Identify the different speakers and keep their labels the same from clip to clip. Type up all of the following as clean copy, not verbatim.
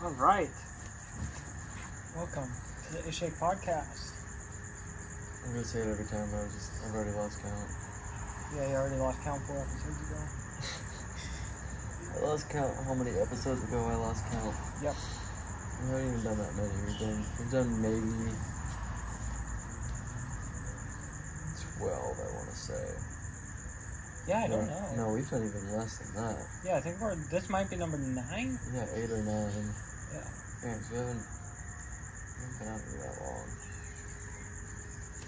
Speaker 1: All right. Welcome to the Ishake Podcast.
Speaker 2: I'm gonna say it every time, but I've already lost count.
Speaker 1: Yeah, you already lost count 4 episodes ago.
Speaker 2: I lost count how many episodes ago I lost count.
Speaker 1: Yep.
Speaker 2: We haven't even done that many. We've done maybe 12, I want to say.
Speaker 1: Yeah, I don't know.
Speaker 2: No, we've done even less than that.
Speaker 1: Yeah, I think this might be number 9.
Speaker 2: Yeah, 8 or 9.
Speaker 1: Yeah.
Speaker 2: Yeah, 'cause we haven't been out here that long.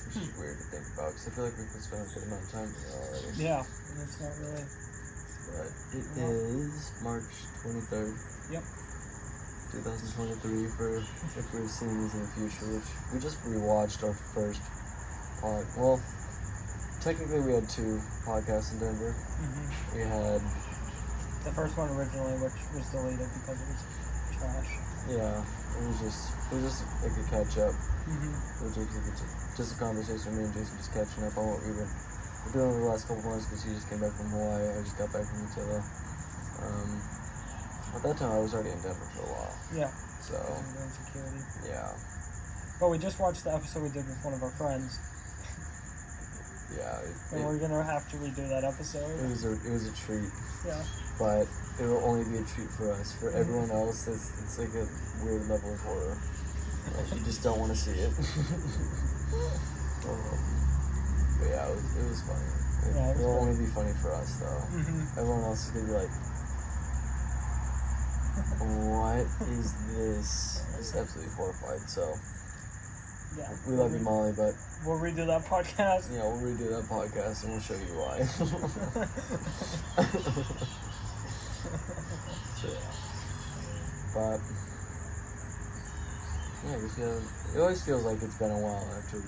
Speaker 2: Which is weird to think about, because I feel like we've been spending a good amount of time here already.
Speaker 1: Yeah, and it's not really.
Speaker 2: But it is March 23rd.
Speaker 1: Yep.
Speaker 2: 2023 for if we're seeing these in the future, which we just rewatched our first pod. Well, technically we had 2 podcasts in Denver.
Speaker 1: Mm-hmm.
Speaker 2: We had
Speaker 1: the first one originally, which was deleted because it was trash.
Speaker 2: Yeah, it was just like a catch up.
Speaker 1: Mm-hmm.
Speaker 2: It was just a conversation. Me and Jason just catching up on what we were doing over the last couple months because he just came back from Hawaii. I just got back from Utah. At that time, I was already in Denver for a while.
Speaker 1: Yeah.
Speaker 2: So.
Speaker 1: Doing security.
Speaker 2: Yeah.
Speaker 1: But we just watched the episode we did with one of our friends.
Speaker 2: Yeah.
Speaker 1: And we're gonna have to redo that episode.
Speaker 2: It was a treat.
Speaker 1: Yeah.
Speaker 2: But it will only be a treat for us. For everyone else, it's like a weird level of horror. Like you just don't want to see it. But yeah, it was funny. It will only be funny for us though.
Speaker 1: Mm-hmm.
Speaker 2: Everyone else is gonna be like, "What is this?" Just absolutely horrified. So
Speaker 1: yeah,
Speaker 2: we love you, Molly, but
Speaker 1: we'll redo that podcast.
Speaker 2: yeah, we'll redo that podcast and we'll show you why. So, but yeah, I guess it always feels like it's been a while after.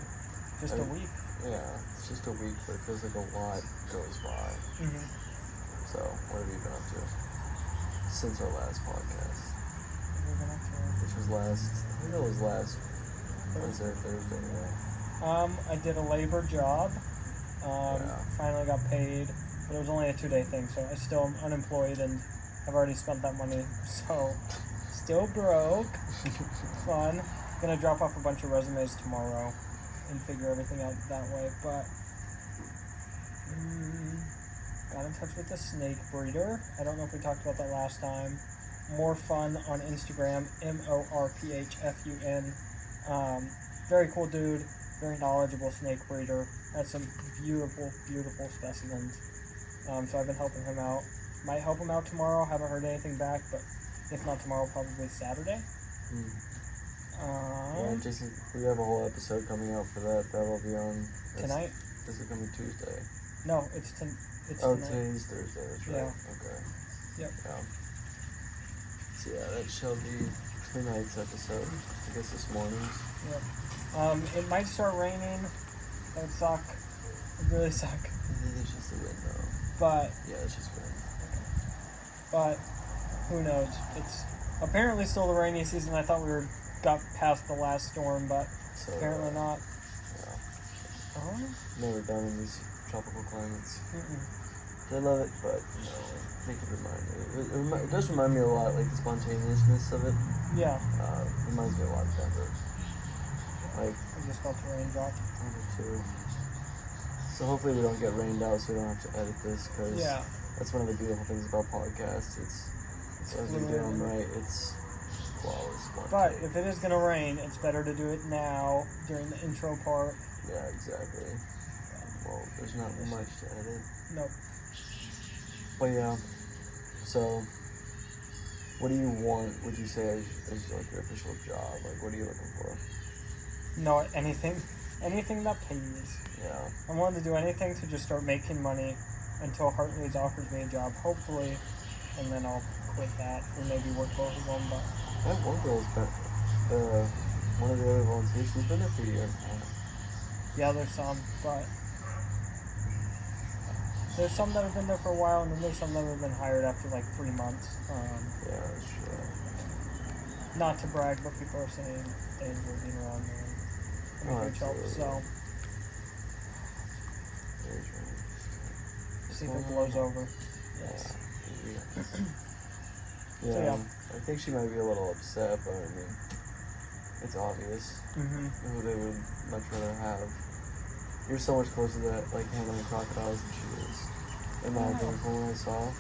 Speaker 1: Just a week.
Speaker 2: Yeah, it's just a week, but it feels like a lot goes by.
Speaker 1: Mm-hmm.
Speaker 2: So, what have you been up to since our last podcast? Which was I think it was last Wednesday or Thursday anyway.
Speaker 1: I did a labor job.
Speaker 2: Yeah.
Speaker 1: Finally got paid, but it was only a 2-day thing, so I still am unemployed and I've already spent that money, so still broke. Fun. Gonna drop off a bunch of resumes tomorrow and figure everything out that way, but got in touch with the snake breeder. I don't know if we talked about that last time. More fun on Instagram, MORPHFUN. Very cool dude, very knowledgeable snake breeder. Has some beautiful, beautiful specimens. So I've been helping him out. Might help him out tomorrow. Haven't heard anything back, but if not tomorrow, probably Saturday.
Speaker 2: Yeah, Jason, we have a whole episode coming out for that. That'll be on
Speaker 1: tonight.
Speaker 2: This is coming Tuesday.
Speaker 1: No, it's tonight.
Speaker 2: Today's Thursday. That's right.
Speaker 1: Yeah.
Speaker 2: Okay.
Speaker 1: Yep.
Speaker 2: Yeah. So yeah, that shall be tonight's episode. I guess this morning's.
Speaker 1: Yep. It might start raining. That would suck. It really suck.
Speaker 2: I think it's just the wind though.
Speaker 1: But
Speaker 2: yeah, it's just wind.
Speaker 1: But who knows? It's apparently still the rainy season. I thought we got past the last storm, but
Speaker 2: so,
Speaker 1: apparently not.
Speaker 2: Yeah. Never done in these tropical climates.
Speaker 1: Mm-mm.
Speaker 2: I love it, but you know, make it remind me. It does remind me a lot, like the spontaneousness of it.
Speaker 1: Yeah.
Speaker 2: Reminds me a lot of Denver. Like
Speaker 1: I just felt the raindrop.
Speaker 2: I did too. So hopefully we don't get rained out, so we don't have to edit this, because that's one of the beautiful things about podcasts. It's as we do them right, it's flawless.
Speaker 1: But if it is gonna rain, it's better to do it now during the intro part.
Speaker 2: Yeah, exactly. Well, there's not much to edit.
Speaker 1: Nope.
Speaker 2: But yeah, so what do you want? Would you say is like your official job? Like, what are you looking for?
Speaker 1: No, anything that pays.
Speaker 2: Yeah.
Speaker 1: I wanted to do anything to just start making money until Hartley's offers me a job, hopefully, and then I'll quit that or maybe work both of them. But
Speaker 2: that one girl's been one of the other volunteers. She's been there for a year and a half.
Speaker 1: Yeah, there's some, but there's some that have been there for a while, and then there's some that have been hired after like 3 months.
Speaker 2: Yeah, that's true.
Speaker 1: Not to brag, but people are saying they enjoy being around there and huge help. So
Speaker 2: Very. 'Cause.
Speaker 1: see if it blows over. Yes.
Speaker 2: Yeah. Yeah. Yeah,
Speaker 1: So, yeah.
Speaker 2: I think she might be a little upset, but I mean, it's obvious who they would much rather have. You're so much closer to that, like handling crocodiles than she is. In my opinion, from what I saw.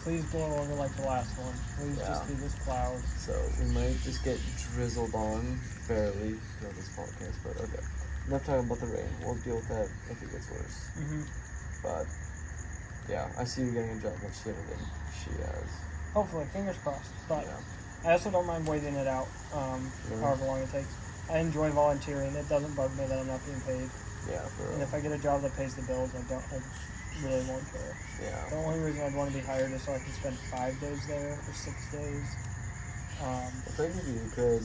Speaker 1: Please blow over like the last one. Please just be this cloud.
Speaker 2: So we might just get drizzled on barely throughout this podcast, but okay. Enough talking about the rain. We'll deal with that if it gets worse. But yeah, I see you getting a job much sooner than she has.
Speaker 1: Hopefully, fingers crossed. But I also don't mind waiting it out, however long it takes. I enjoy volunteering. It doesn't bug me that I'm not being paid.
Speaker 2: Yeah, for real.
Speaker 1: And if I get a job that pays the bills, I really won't care.
Speaker 2: Yeah.
Speaker 1: The only reason I'd want to be hired is so I can spend 5 days there or 6 days.
Speaker 2: Well, technically you could.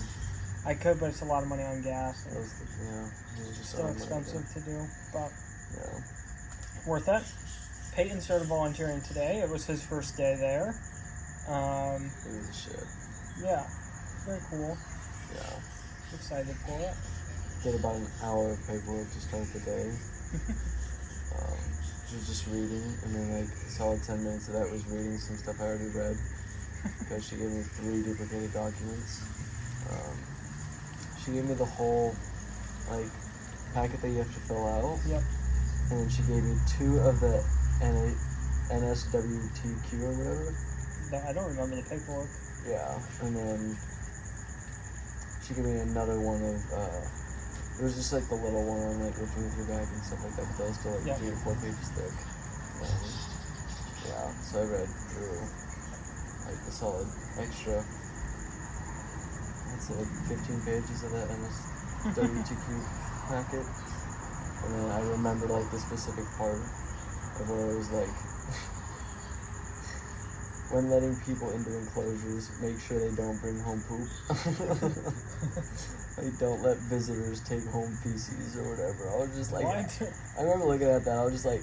Speaker 1: I could, but it's a lot of money on gas.
Speaker 2: It's
Speaker 1: still expensive to do, but
Speaker 2: yeah,
Speaker 1: worth it. Paton started volunteering today. It was his first day there.
Speaker 2: It was a shit.
Speaker 1: Yeah, very cool.
Speaker 2: Yeah.
Speaker 1: Excited for it.
Speaker 2: Did about an hour of paperwork to start the day. She was just reading, and then like a solid 10 minutes of that was reading some stuff I already read because she gave me 3 duplicated documents. She gave me the whole like packet that you have to fill out.
Speaker 1: Yep.
Speaker 2: And then she gave me 2 of the NSWTQ or whatever.
Speaker 1: I don't remember the paperwork.
Speaker 2: Yeah, and then she gave me another one of it was just like the little one on like lifting with your back and stuff like that, but that was still like 3 or 4 pages thick. Yeah, so I read through like the solid extra, let's say like 15 pages of that NSWTQ packet. And then I remembered like the specific part of where it was like, when letting people into enclosures, make sure they don't bring home poop. Like, don't let visitors take home feces or whatever. I was just like, I remember looking at that, I was just like,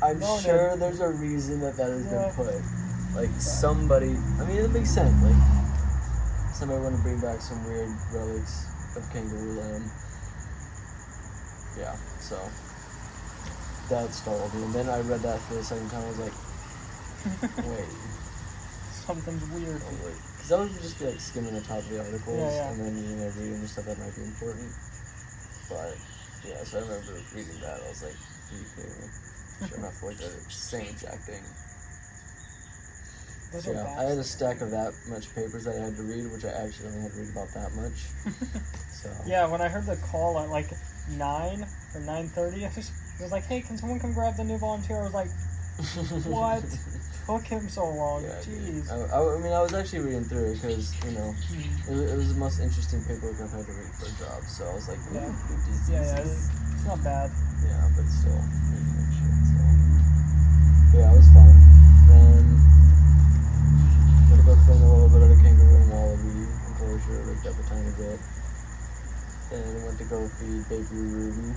Speaker 2: I'm sure there's a reason that has been put. Like, somebody, I mean, it makes sense. Like, somebody want to bring back some weird relics of kangaroo land. Yeah, so that startled me. And then I read that for the second time. I was like, wait.
Speaker 1: Something's weird.
Speaker 2: Because I would just be like skimming the top of the articles and then reading the stuff that might be important. But yeah, so I remember reading that. I was like, are you kidding me? Sure enough, like the same exact thing. So yeah, I had a stack of that much papers that I had to read, which I actually only had to read about that much. So
Speaker 1: yeah, when I heard the call at like 9 or 9:30, it was like, hey, can someone come grab the new volunteer? I was like, what? Took him so long.
Speaker 2: Yeah,
Speaker 1: jeez.
Speaker 2: I mean, I was actually reading through it because, you know, it was the most interesting paperwork I've had to read for a job. So I was like,
Speaker 1: it's not bad.
Speaker 2: Yeah, but still, reading and shit. So yeah, it was fun. Then I'm gonna go film a little bit of the kangaroo and wallaby enclosure, rigged up a tiny bit. Then I went to go feed baby Ruby.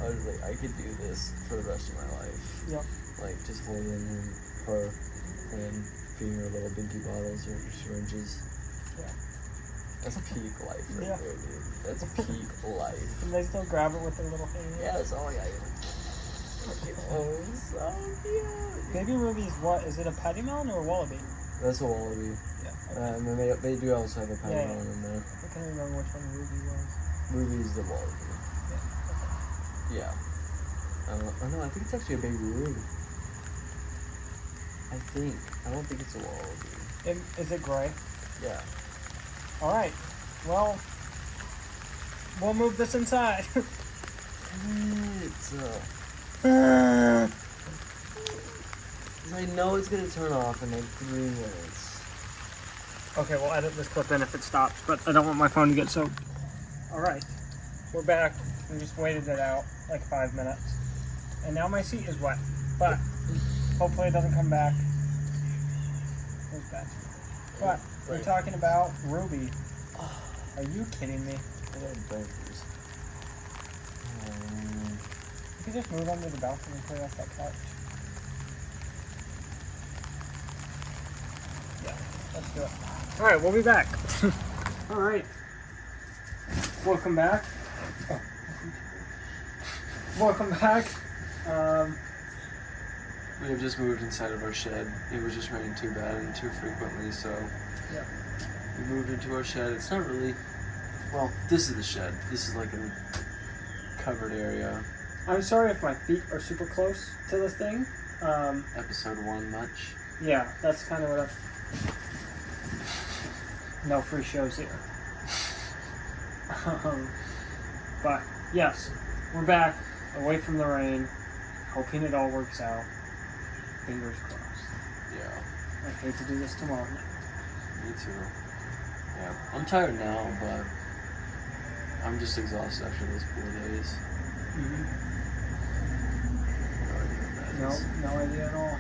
Speaker 2: I was like, I could do this for the rest of my life.
Speaker 1: Yep.
Speaker 2: Like, just holding her and feeding her little dinky bottles or syringes. Yeah. That's peak life right there, dude. That's peak life.
Speaker 1: And they still grab it with their little hands.
Speaker 2: Yeah, that's all I got. Oh, so cute.
Speaker 1: Baby Ruby's what? Is it a patty melon or a wallaby?
Speaker 2: That's a wallaby.
Speaker 1: Yeah.
Speaker 2: And then they do also have a patty melon in there.
Speaker 1: I can't remember which one Ruby was.
Speaker 2: Ruby's the wallaby. Yeah. Oh no, I think it's actually a baby Ruby. I don't think it's a wallaby.
Speaker 1: Is it gray?
Speaker 2: Yeah.
Speaker 1: Alright. Well, we'll move this inside.
Speaker 2: I know it's gonna turn off in like 3 minutes.
Speaker 1: Okay, we'll edit this clip in if it stops, but I don't want my phone to get soaked. Alright. We're back. We just waited it out like 5 minutes. And now my seat is wet. But hopefully it doesn't come back. It was bad. But we're talking about Ruby. Are you kidding me? You could just move under the balcony and clear off that couch. Yeah, let's do it. Alright, we'll be back. Alright. Welcome back. Oh. Welcome back.
Speaker 2: We have just moved inside of our shed. It was just raining too bad and too frequently, so
Speaker 1: Yeah.
Speaker 2: we moved into our shed. It's not really, well, this is the shed. This is like a covered area.
Speaker 1: I'm sorry if my feet are super close to the thing.
Speaker 2: Episode 1 much.
Speaker 1: Yeah, that's kind of what no free shows here. But yes, we're back, away from the rain, hoping it all works out. Fingers crossed.
Speaker 2: Yeah.
Speaker 1: I hate to do this tomorrow night.
Speaker 2: Me too. Yeah. I'm tired now, but I'm just exhausted after those 4 days.
Speaker 1: Mm-hmm.
Speaker 2: No idea what that is.
Speaker 1: No idea at all.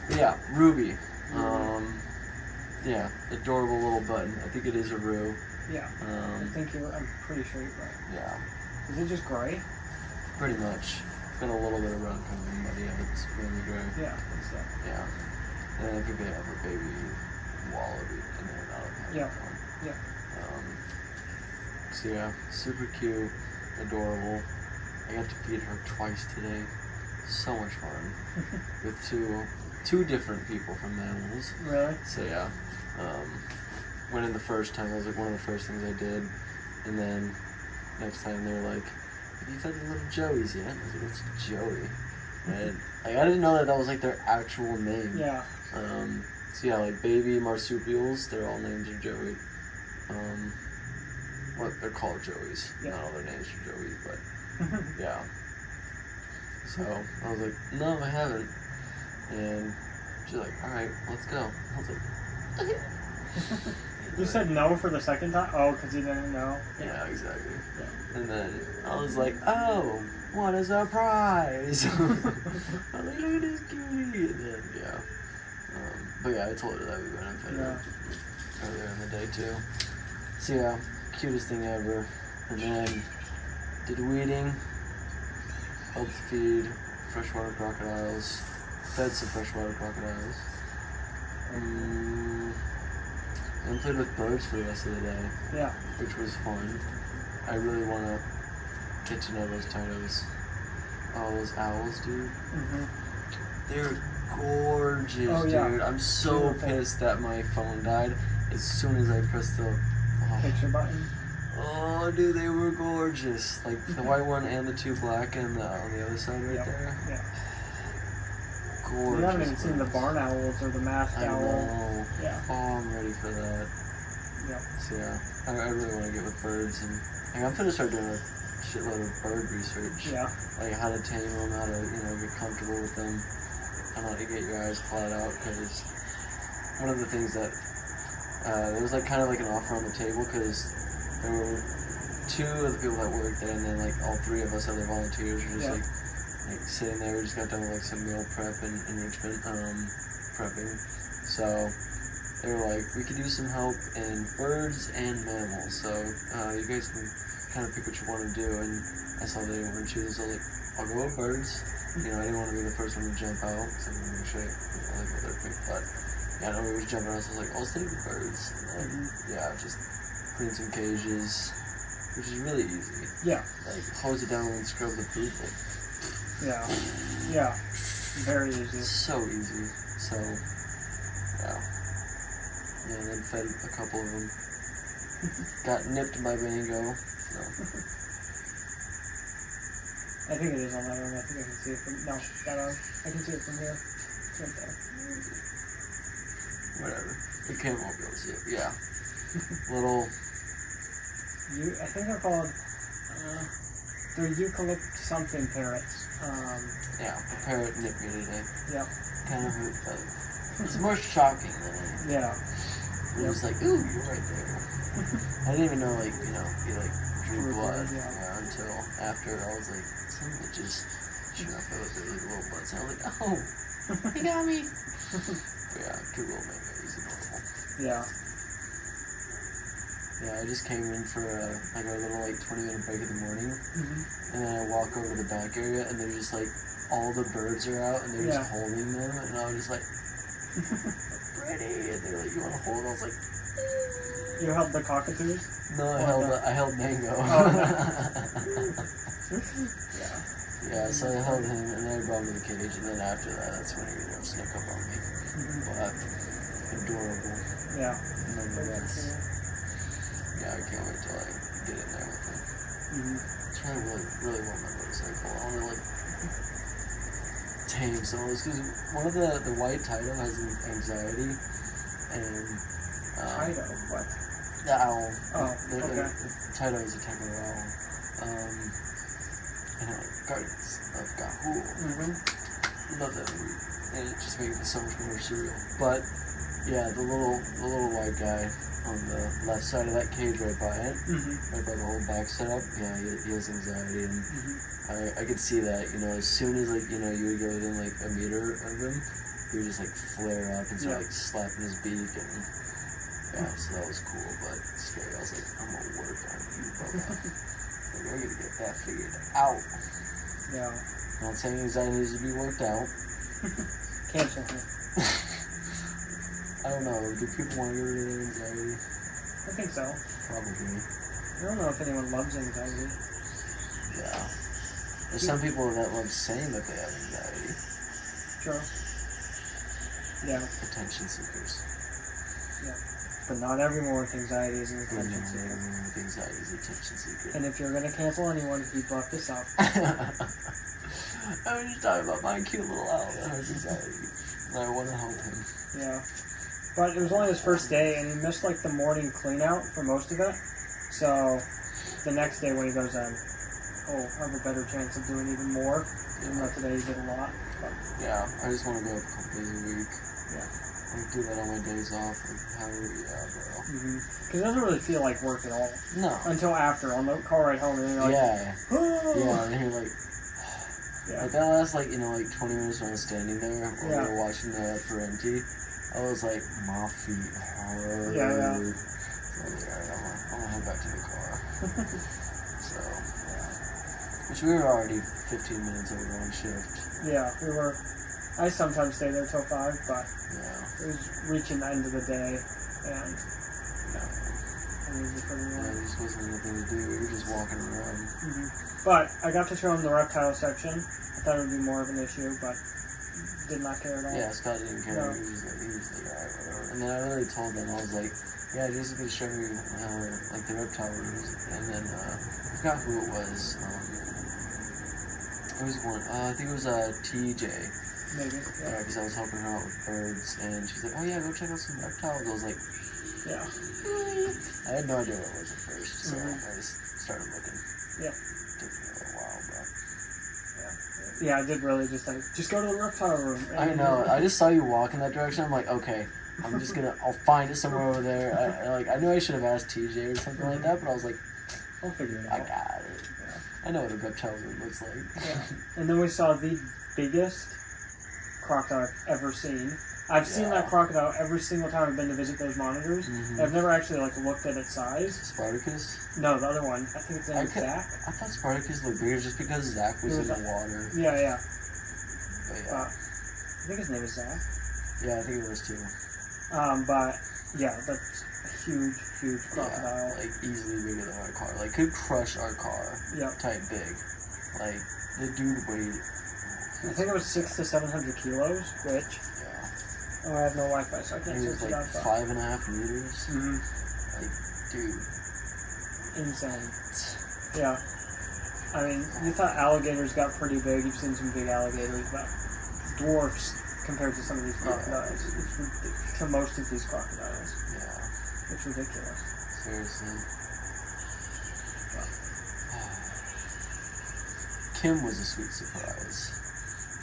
Speaker 2: But yeah, Ruby. Yeah, adorable little button. I think it is a Roo.
Speaker 1: Yeah. I'm pretty sure you're right.
Speaker 2: Yeah.
Speaker 1: Is it just gray?
Speaker 2: Pretty much. It's got a little bit of brown coloring, but yeah, it's really gray.
Speaker 1: Yeah, that's that.
Speaker 2: Yeah. And I think they have a baby wallaby in there now.
Speaker 1: Yeah. Yeah.
Speaker 2: So yeah, super cute, adorable. I got to feed her twice today. So much fun. With two different people from animals.
Speaker 1: Really?
Speaker 2: So yeah. Went in the first time, that was like one of the first things I did. And then next time they were like, have you fed the little Joeys yet? And I was like, what's Joey? And like, I didn't know that was like their actual name.
Speaker 1: Yeah.
Speaker 2: So yeah, like baby marsupials, their all names are Joey. What they're called Joeys.
Speaker 1: Yeah.
Speaker 2: Not all their names are Joeys, but yeah. So I was like, no, I haven't. And she's like, alright, let's go. I was like, okay.
Speaker 1: You said no for the second time? Oh, because you didn't know?
Speaker 2: Yeah, exactly.
Speaker 1: Yeah.
Speaker 2: And then I was like, oh, what a surprise! I was like, look at this cutie! And then, yeah. But yeah, I told her that we went and fed her earlier in the day too. So yeah, cutest thing ever. And then did weeding, helped feed freshwater crocodiles, fed some freshwater crocodiles. And played with birds for the rest of the day.
Speaker 1: Yeah.
Speaker 2: Which was fun. I really want to get to know those turtles. Oh, those owls, dude.
Speaker 1: Mm-hmm.
Speaker 2: They're gorgeous,
Speaker 1: Oh, yeah.
Speaker 2: dude. I'm so
Speaker 1: Beautiful.
Speaker 2: pissed that my phone died as soon as I pressed the
Speaker 1: Picture button.
Speaker 2: Oh, dude, they were gorgeous. Like the white one and the two black and on the other side right
Speaker 1: Yep.
Speaker 2: there.
Speaker 1: Yeah.
Speaker 2: Gorgeous.
Speaker 1: You haven't even seen the
Speaker 2: birds.
Speaker 1: barn owls or the masked
Speaker 2: I
Speaker 1: owl.
Speaker 2: know.
Speaker 1: Yeah.
Speaker 2: Oh, I'm ready for that.
Speaker 1: Yeah.
Speaker 2: So yeah, I really want to get with birds, and like, I'm gonna start doing a shitload of bird research.
Speaker 1: Yeah.
Speaker 2: Like how to tame them, how to get comfortable with them, how not to get your eyes clawed out. Because one of the things that there was like kind of like an offer on the table because there were 2 of the people that worked there, and then like all 3 of us other volunteers were just like sitting there. We just got done with like some meal prep and enrichment prepping. So they were like, we could use some help in birds and mammals, so you guys can kind of pick what you want to do. And I saw they weren't choosing, so I was like, I'll go with birds. I didn't want to be the first one to jump out, so I'm going to make sure I like what they're picked. But yeah, no, we were jumping around, so I was like, I'll stay with birds. And then, yeah, just clean some cages, which is really easy.
Speaker 1: Yeah.
Speaker 2: Like, hose it down and scrub the poop. Like,
Speaker 1: Yeah. Yeah. Very easy.
Speaker 2: so easy. So, yeah. Yeah, and then fed a couple of them. Got nipped by Mango. So.
Speaker 1: I think it is on that arm. I think I can see it from... No, that arm. I can see it from here. It's right there.
Speaker 2: Whatever. The camera won't be able to see it. But yeah. Little...
Speaker 1: I think they're called... they're eucalypt something parrots.
Speaker 2: Yeah, the parrot nipped me today.
Speaker 1: Yeah.
Speaker 2: Kind of hurt, but it's more shocking than anything.
Speaker 1: Yeah.
Speaker 2: It was like, ooh, you're right there. I didn't even know, like, he like drew blood.
Speaker 1: Yeah.
Speaker 2: Until after I was like, some bitches. Sure enough, I looked at like a little blood. So I was like, oh, he got me. But yeah, cute little Mango. He's adorable.
Speaker 1: Yeah.
Speaker 2: Yeah, I just came in for like a little 20-minute break in the morning,
Speaker 1: Mm-hmm.
Speaker 2: and then I walk over to the back area, and they're just like, all the birds are out, and they're just holding them, and I was just like, pretty, and they're like, you want to hold? I was like,
Speaker 1: You held the cockatoos?
Speaker 2: no, I held Mango.
Speaker 1: Oh, no. Yeah.
Speaker 2: Yeah, so I held him, and then I brought him to the cage, and then after that, that's when he snuck up on me. But adorable.
Speaker 1: Yeah.
Speaker 2: Nonetheless. Yeah, I can't wait till I get in there with him. It's really want my motorcycle. I want to like tame some of those because one of the white Taito has anxiety, and
Speaker 1: Taito? What?
Speaker 2: The owl.
Speaker 1: Oh, okay.
Speaker 2: Taito is a type of owl. And Guardians of Gahul. Love that movie. And it just makes it so much more surreal. But yeah, the little white guy on the left side of that cage right by it, right by the whole back setup, yeah, he has anxiety, and I could see that, you know, as soon as, like, you know, you would go within, like, a meter of him, he would just, like, flare up and start, like, slapping his beak, and, yeah, so that was cool, but scary. I was like, I'm gonna work on you, brother. Like, we're gonna get that figured out.
Speaker 1: Yeah.
Speaker 2: Not saying anxiety needs to be worked out.
Speaker 1: Cancel him.
Speaker 2: I don't know, do people want to get rid of their anxiety?
Speaker 1: I think so.
Speaker 2: Probably.
Speaker 1: I don't know if anyone loves anxiety.
Speaker 2: Yeah. There's some people that love saying that they have anxiety.
Speaker 1: True. Yeah.
Speaker 2: Attention seekers.
Speaker 1: Yeah. But not everyone with anxiety is an attention seeker.
Speaker 2: Everyone with anxiety is an attention seeker.
Speaker 1: And if you're going to cancel anyone, he brought this up.
Speaker 2: I was just talking about my cute little owl that has anxiety. And I want to help him.
Speaker 1: Yeah. But it was only his first day, and he missed, like, the morning clean-out for most of it. So, the next day when he goes in, I have a better chance of doing even more. Even though today he did a lot. But,
Speaker 2: yeah, I just want to go up a couple days a week.
Speaker 1: Yeah.
Speaker 2: I do that on my days off. Like, hell yeah, bro.
Speaker 1: Because it doesn't really feel like work at all.
Speaker 2: No.
Speaker 1: Until after, on the car ride home, and you're like,
Speaker 2: yeah, and then you're like, like that last, like, you know, like 20 minutes when I was standing there while we were watching the Parenti, I was like, my feet hurt.
Speaker 1: Yeah.
Speaker 2: So I was like, alright, I'm gonna head back to the car. So, yeah. Which we were already 15 minutes over on shift.
Speaker 1: Yeah, we were. I sometimes stay there till 5, but it was reaching the end of the day, and it was pretty long.
Speaker 2: There just wasn't anything to do. We were just walking around.
Speaker 1: But I got to show him the reptile section. I thought it would be more of an issue, but did not care at all.
Speaker 2: Yeah, Scott didn't care.
Speaker 1: No.
Speaker 2: He was like, alright, whatever. And then I literally told them, I was like, yeah, Jason's gonna show me, like, the reptile rooms. And then, I forgot who it was. It was one, I think it was, TJ.
Speaker 1: Maybe,
Speaker 2: yeah. Because I was helping her out with birds, and she's like, oh yeah, go check out some reptiles. I was like, I had no idea what it was at first, so I just started looking.
Speaker 1: Yeah.
Speaker 2: Took me a little while, but...
Speaker 1: Yeah, I did really just go to the reptile room.
Speaker 2: I know, I just saw you walk in that direction, I'm like, okay, I'm just gonna, I'll find it somewhere over there. I knew I should have asked TJ or something like that, but I was like,
Speaker 1: I'll figure it out.
Speaker 2: I got it. Yeah. I know what a reptile room looks like.
Speaker 1: Yeah. And then we saw the biggest crocodile I've ever seen. I've seen that crocodile every single time I've been to visit those monitors. I've never actually looked at its size.
Speaker 2: Spartacus?
Speaker 1: No, the other one. I think it's named Zach.
Speaker 2: I thought Spartacus looked bigger just because Zach was in the water.
Speaker 1: Yeah.
Speaker 2: But yeah.
Speaker 1: I think his name is Zach.
Speaker 2: Yeah, I think it was too.
Speaker 1: But yeah, that's a huge crocodile.
Speaker 2: Yeah, like easily bigger than our car. Like could crush our car.
Speaker 1: Yeah. Type
Speaker 2: big. Like the dude weighed.
Speaker 1: I think it was 600 to 700 kilos, which. Oh, I have no Wi-Fi, so I can't search it out.
Speaker 2: 5.5 meters. Like, dude.
Speaker 1: Insane. Yeah. I mean, you thought alligators got pretty big. You've seen some big alligators, but dwarfs compared to some of these crocodiles. To most of these crocodiles. Yeah. It's ridiculous.
Speaker 2: Seriously. Kim was a sweet surprise.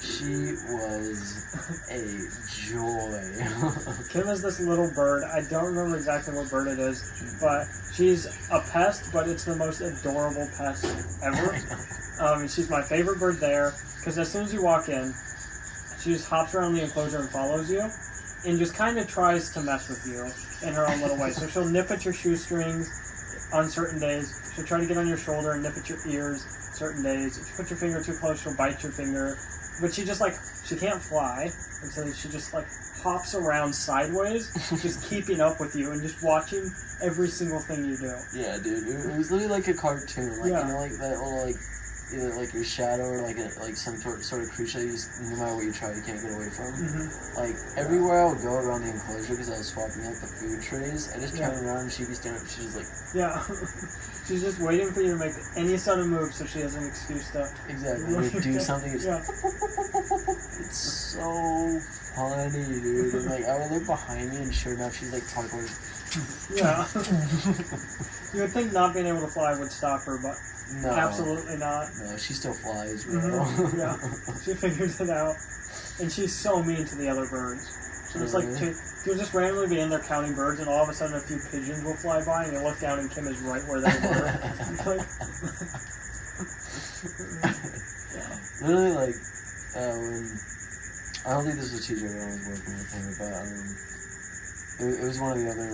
Speaker 2: She was a joy.
Speaker 1: Kim is this little bird. I don't remember exactly what bird it is, but she's a pest, but it's the most adorable pest ever. She's my favorite bird there, because as soon as you walk in, she just hops around the enclosure and follows you, and just kind of tries to mess with you in her own little way. So she'll nip at your shoestrings on certain days. She'll try to get on your shoulder and nip at your ears certain days. If you put your finger too close, she'll bite your finger. But she just, she can't fly, and so she just, hops around sideways, just keeping up with you and just watching every single thing you do.
Speaker 2: Yeah, dude. It was literally like a cartoon. You know, that little, either like your shadow or like some sort of creature that you just, no matter what you try, you can't get away from. Like everywhere I would go around the enclosure because I was swapping out the food trays, I just turned around and she'd be staring. She's like,
Speaker 1: yeah. She's just waiting for you to make any sort of move so she has an excuse to
Speaker 2: do something.
Speaker 1: Yeah.
Speaker 2: It's so funny, dude. And like I would look behind me, and sure enough, she's like parkouring.
Speaker 1: Yeah. You would think not being able to fly would stop her, but
Speaker 2: no,
Speaker 1: absolutely not.
Speaker 2: No, she still flies, bro.
Speaker 1: Yeah, she figures it out, and she's so mean to the other birds. So it's like you'll just randomly be in there counting birds, and all of a sudden a few pigeons will fly by, and you look down, and Kim is right where they were. Like,
Speaker 2: literally, like when I don't think this was a teacher when I was working with him, but it was one of the other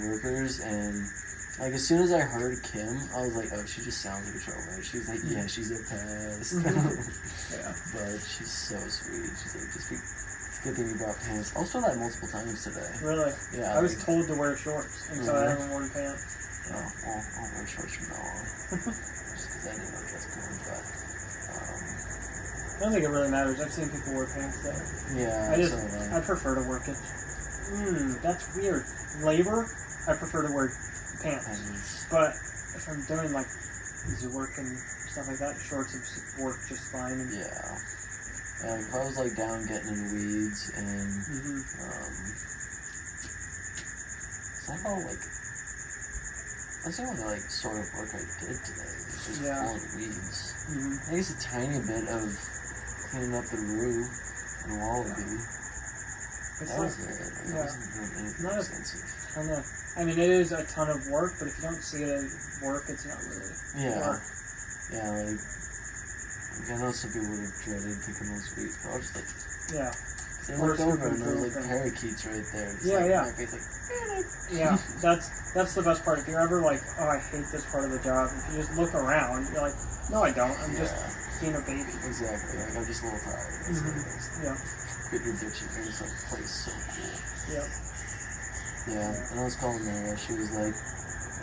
Speaker 2: workers, and like as soon as I heard Kim, I was like, oh, she just sounds like a troublemaker. She's like, yeah, she's a pest.
Speaker 1: Yeah.
Speaker 2: But she's so sweet. She's like, it's a good thing you brought pants. I'll show that multiple times today.
Speaker 1: Really?
Speaker 2: Yeah.
Speaker 1: I was told to wear shorts, and so I haven't worn pants.
Speaker 2: Oh, well, I'll wear shorts from now on. Just because I didn't know dress code, but
Speaker 1: I don't think it really matters. I've seen people wear pants though.
Speaker 2: Yeah.
Speaker 1: I prefer to work it. That's weird. Labor, I prefer to wear pants. But if I'm doing like easy work and stuff like that, shorts have worked just fine. And
Speaker 2: yeah. If I was like down getting in weeds and that's the only like sort of work I did today. It was just pulling weeds. I guess a tiny bit of cleaning up the roof and wallaby. That was it. It wasn't doing anything extensive.
Speaker 1: I mean, it is a ton of work, but if you don't see it as work, it's not really work.
Speaker 2: Yeah, like, I know some people would have dreaded picking those weeds, but I was just like, they looked over and there was like parakeets right there. My face, like,
Speaker 1: yeah, that's the best part. If you're ever like, oh, I hate this part of the job, if you just look around, you're like, no, I don't. I'm just being a baby.
Speaker 2: Exactly. Like, I'm just a little tired. That's what it is.
Speaker 1: Yeah.
Speaker 2: Quit your bitching. This like place so cool.
Speaker 1: Yeah.
Speaker 2: Yeah. And I was calling Mara. She was like,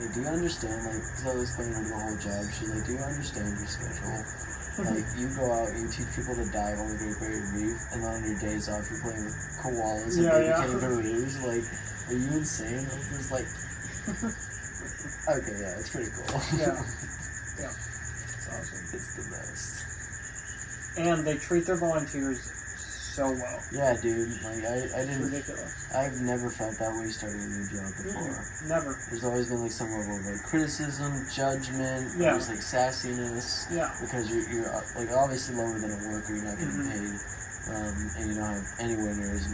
Speaker 2: hey, do you understand? Like, because I was explaining her the whole job. She's like, do you understand your schedule? Like, you go out, you teach people to dive on the Great Barrier Reef, and then on your days off, you're playing with koalas and baby kangaroos. Like, are you insane? I was just like, okay, yeah, it's pretty cool.
Speaker 1: Yeah. It's awesome.
Speaker 2: It's the best.
Speaker 1: And they treat their volunteers so well.
Speaker 2: Yeah, dude. Like, I didn't.
Speaker 1: It's ridiculous.
Speaker 2: I've never felt that way starting a new job before.
Speaker 1: Never.
Speaker 2: There's always been like some level of like criticism, judgment, there's like sassiness.
Speaker 1: Yeah.
Speaker 2: Because you're like obviously lower than a worker, you're not getting paid, and you don't have anywhere near as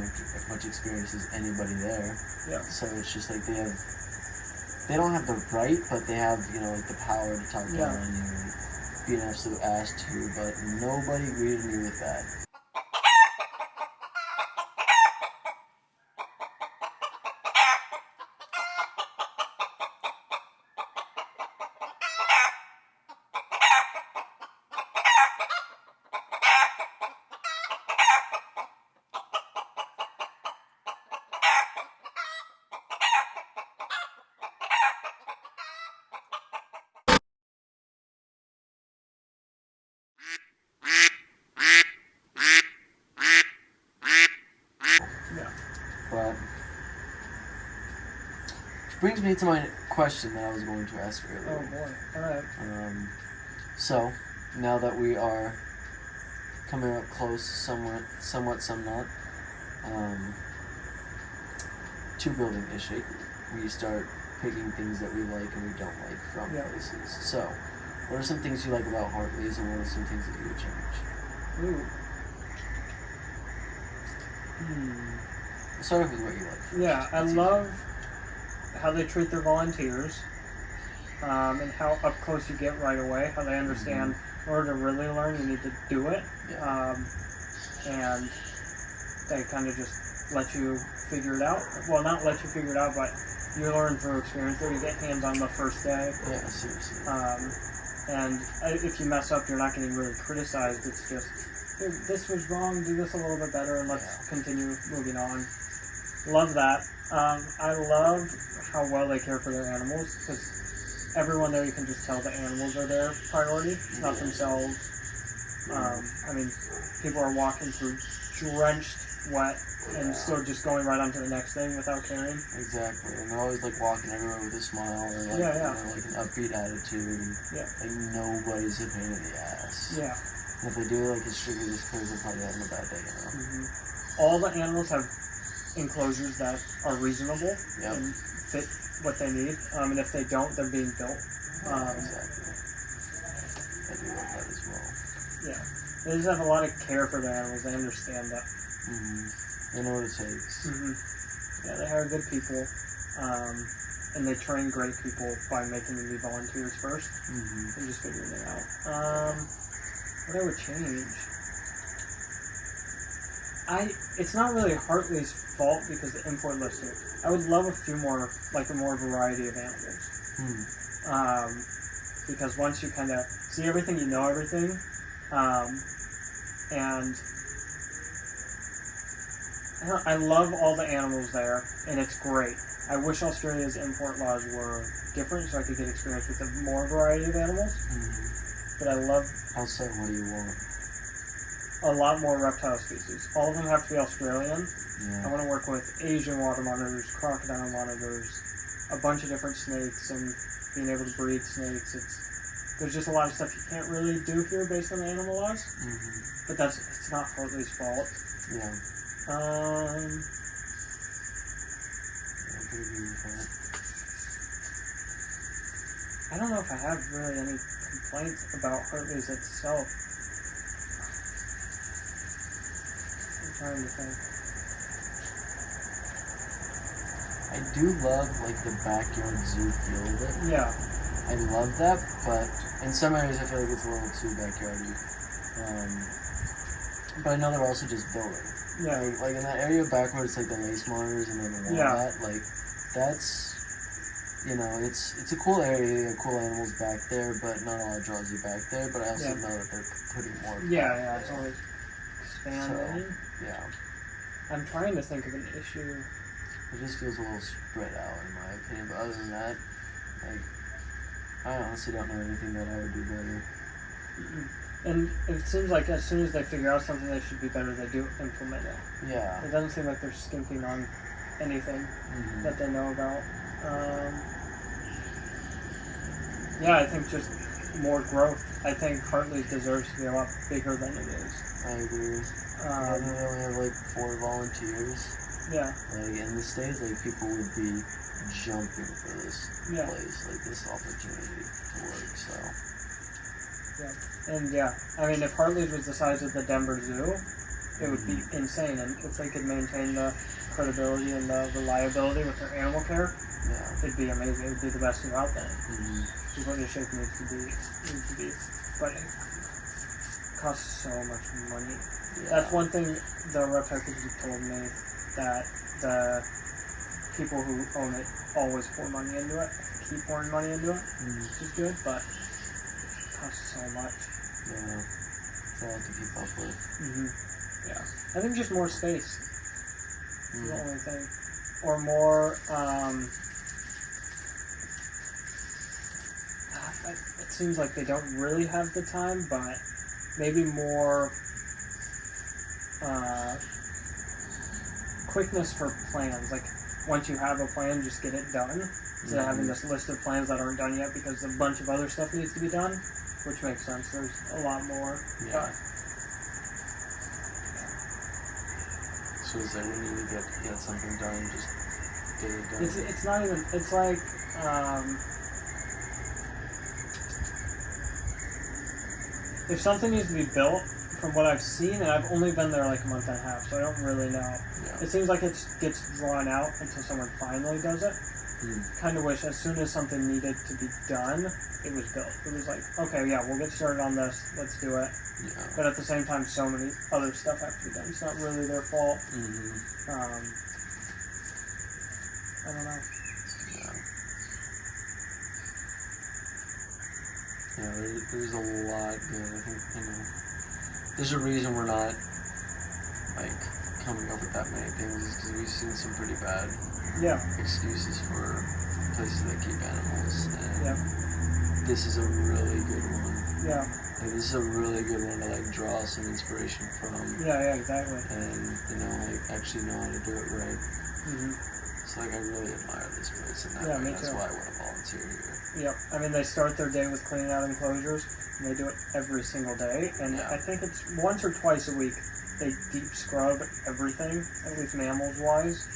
Speaker 2: much experience as anybody there.
Speaker 1: Yeah.
Speaker 2: So it's just like they don't have the right, but they have like the power to talk down on you and be an absolute ass to you. But nobody greeted me with that. But which brings me to my question that I was going to ask earlier.
Speaker 1: Oh boy! All right.
Speaker 2: So now that we are coming up close, somewhat, some not, to building a shake, we start picking things that we like and we don't like from places. So, what are some things you like about Hartley's, and what are some things that you would change?
Speaker 1: Ooh.
Speaker 2: Let's start off with what you like first.
Speaker 1: Yeah, I love how they treat their volunteers, and how up close you get right away, how they understand in order to really learn, you need to do it. And they kind of just let you figure it out. Well, not let you figure it out, but you learn through experience. You get hands-on the first day.
Speaker 2: Yeah, seriously.
Speaker 1: And if you mess up, you're not getting really criticized. It's just, this was wrong, do this a little bit better, and let's continue moving on. Love that. I love how well they care for their animals, because everyone there, you can just tell the animals are their priority, not themselves. I mean, people are walking through drenched, wet, and still just going right on to the next thing without caring.
Speaker 2: Exactly, and they're always like walking everywhere with a smile or like,
Speaker 1: Yeah,
Speaker 2: you know, like an upbeat attitude.
Speaker 1: Yeah.
Speaker 2: Like nobody's a pain in the ass.
Speaker 1: Yeah.
Speaker 2: And if they do, like it's strictly just because they're probably having a bad day, you know.
Speaker 1: All the animals have enclosures that are reasonable and fit what they need. And if they don't, they're being built.
Speaker 2: Exactly. I do love that as well.
Speaker 1: Yeah. They just have a lot of care for the animals. They understand that.
Speaker 2: They know what it takes.
Speaker 1: Yeah, they hire good people. And they train great people by making them be volunteers first. And just figuring it out. What I would change? It's not really Hartley's fault because the import listed. I would love a few more, like a more variety of animals. Because once you kind of see everything, you know everything. And I love all the animals there, and it's great. I wish Australia's import laws were different so I could get experience with a more variety of animals. But I love...
Speaker 2: Outside, what do you want?
Speaker 1: A lot more reptile species. All of them have to be Australian.
Speaker 2: Yeah.
Speaker 1: I want to work with Asian water monitors, crocodile monitors, a bunch of different snakes, and being able to breed snakes. There's just a lot of stuff you can't really do here based on the animal laws. But it's not Hartley's fault.
Speaker 2: Yeah.
Speaker 1: I
Speaker 2: could agree with that.
Speaker 1: I don't know if I have really any complaints about Hartley's itself. I'm trying to think.
Speaker 2: I do love like the backyard zoo feel of it.
Speaker 1: Yeah.
Speaker 2: I love that, but in some areas I feel like it's a little too backyardy. But I know they're also just building.
Speaker 1: Yeah.
Speaker 2: Like in that area back where it's like the lace monitors and then the wall like that's, you know, it's a cool area, cool animals back there, but not a lot draws you back there. But I also know that they're putting more.
Speaker 1: Yeah, it's always expanding.
Speaker 2: So, yeah.
Speaker 1: I'm trying to think of an issue.
Speaker 2: It just feels a little spread out in my opinion. But other than that, like, I honestly don't know anything that I would do better.
Speaker 1: And it seems like as soon as they figure out something that should be better, they do implement it.
Speaker 2: Yeah.
Speaker 1: It doesn't seem like they're skimping on anything that they know about. Yeah, I think just more growth. I think Hartley deserves to be a lot bigger than it is.
Speaker 2: I agree. I know they only have like 4 volunteers.
Speaker 1: Yeah.
Speaker 2: Like in the States, like people would be jumping for this place, like this opportunity to work. So.
Speaker 1: Yeah. And I mean, if Hartley's was the size of the Denver Zoo, it would be insane. And if they could maintain the credibility and the reliability with their animal care, it'd be amazing. It'd be the best zoo out there. Which is what this shape needs to be. But it costs so much money. That's one thing the reptile people told me, that the people who own it always pour money into it, keep pouring money into it, which is good, but it costs so much.
Speaker 2: Yeah, it's a lot to keep up with.
Speaker 1: Yeah, I think just more space is the only thing. Or more, it seems like they don't really have the time, but maybe more quickness for plans. Like, once you have a plan, just get it done. Instead of having this list of plans that aren't done yet because a bunch of other stuff needs to be done, which makes sense. There's a lot more.
Speaker 2: Yeah. So is that when you get something done, just get it done?
Speaker 1: It's not even, it's like, if something needs to be built, from what I've seen, and I've only been there like a month and a half, so I don't really know. Yeah. It seems like it gets drawn out until someone finally does it. Kind of wish as soon as something needed to be done, it was built. It was like, okay, yeah, we'll get started on this, let's do it. Yeah. But at the same time, so many other stuff have to be done. It's not really their fault. I don't know.
Speaker 2: Yeah, there's a lot good. I think, you know, there's a reason we're not, like, coming up with that many things, because we've seen some pretty bad excuses for places that keep animals, and
Speaker 1: Yeah.
Speaker 2: this is a really good one.
Speaker 1: Yeah.
Speaker 2: Like, this is a really good one to like draw some inspiration from.
Speaker 1: Yeah, exactly.
Speaker 2: And like actually know how to do it right.
Speaker 1: Mhm.
Speaker 2: So like I really admire this place, and that's
Speaker 1: too.
Speaker 2: why I want to volunteer here.
Speaker 1: Yep. I mean, they start their day with cleaning out enclosures, and they do it every single day. And
Speaker 2: Yeah.
Speaker 1: I think it's once or twice a week they deep scrub everything, at least mammals wise.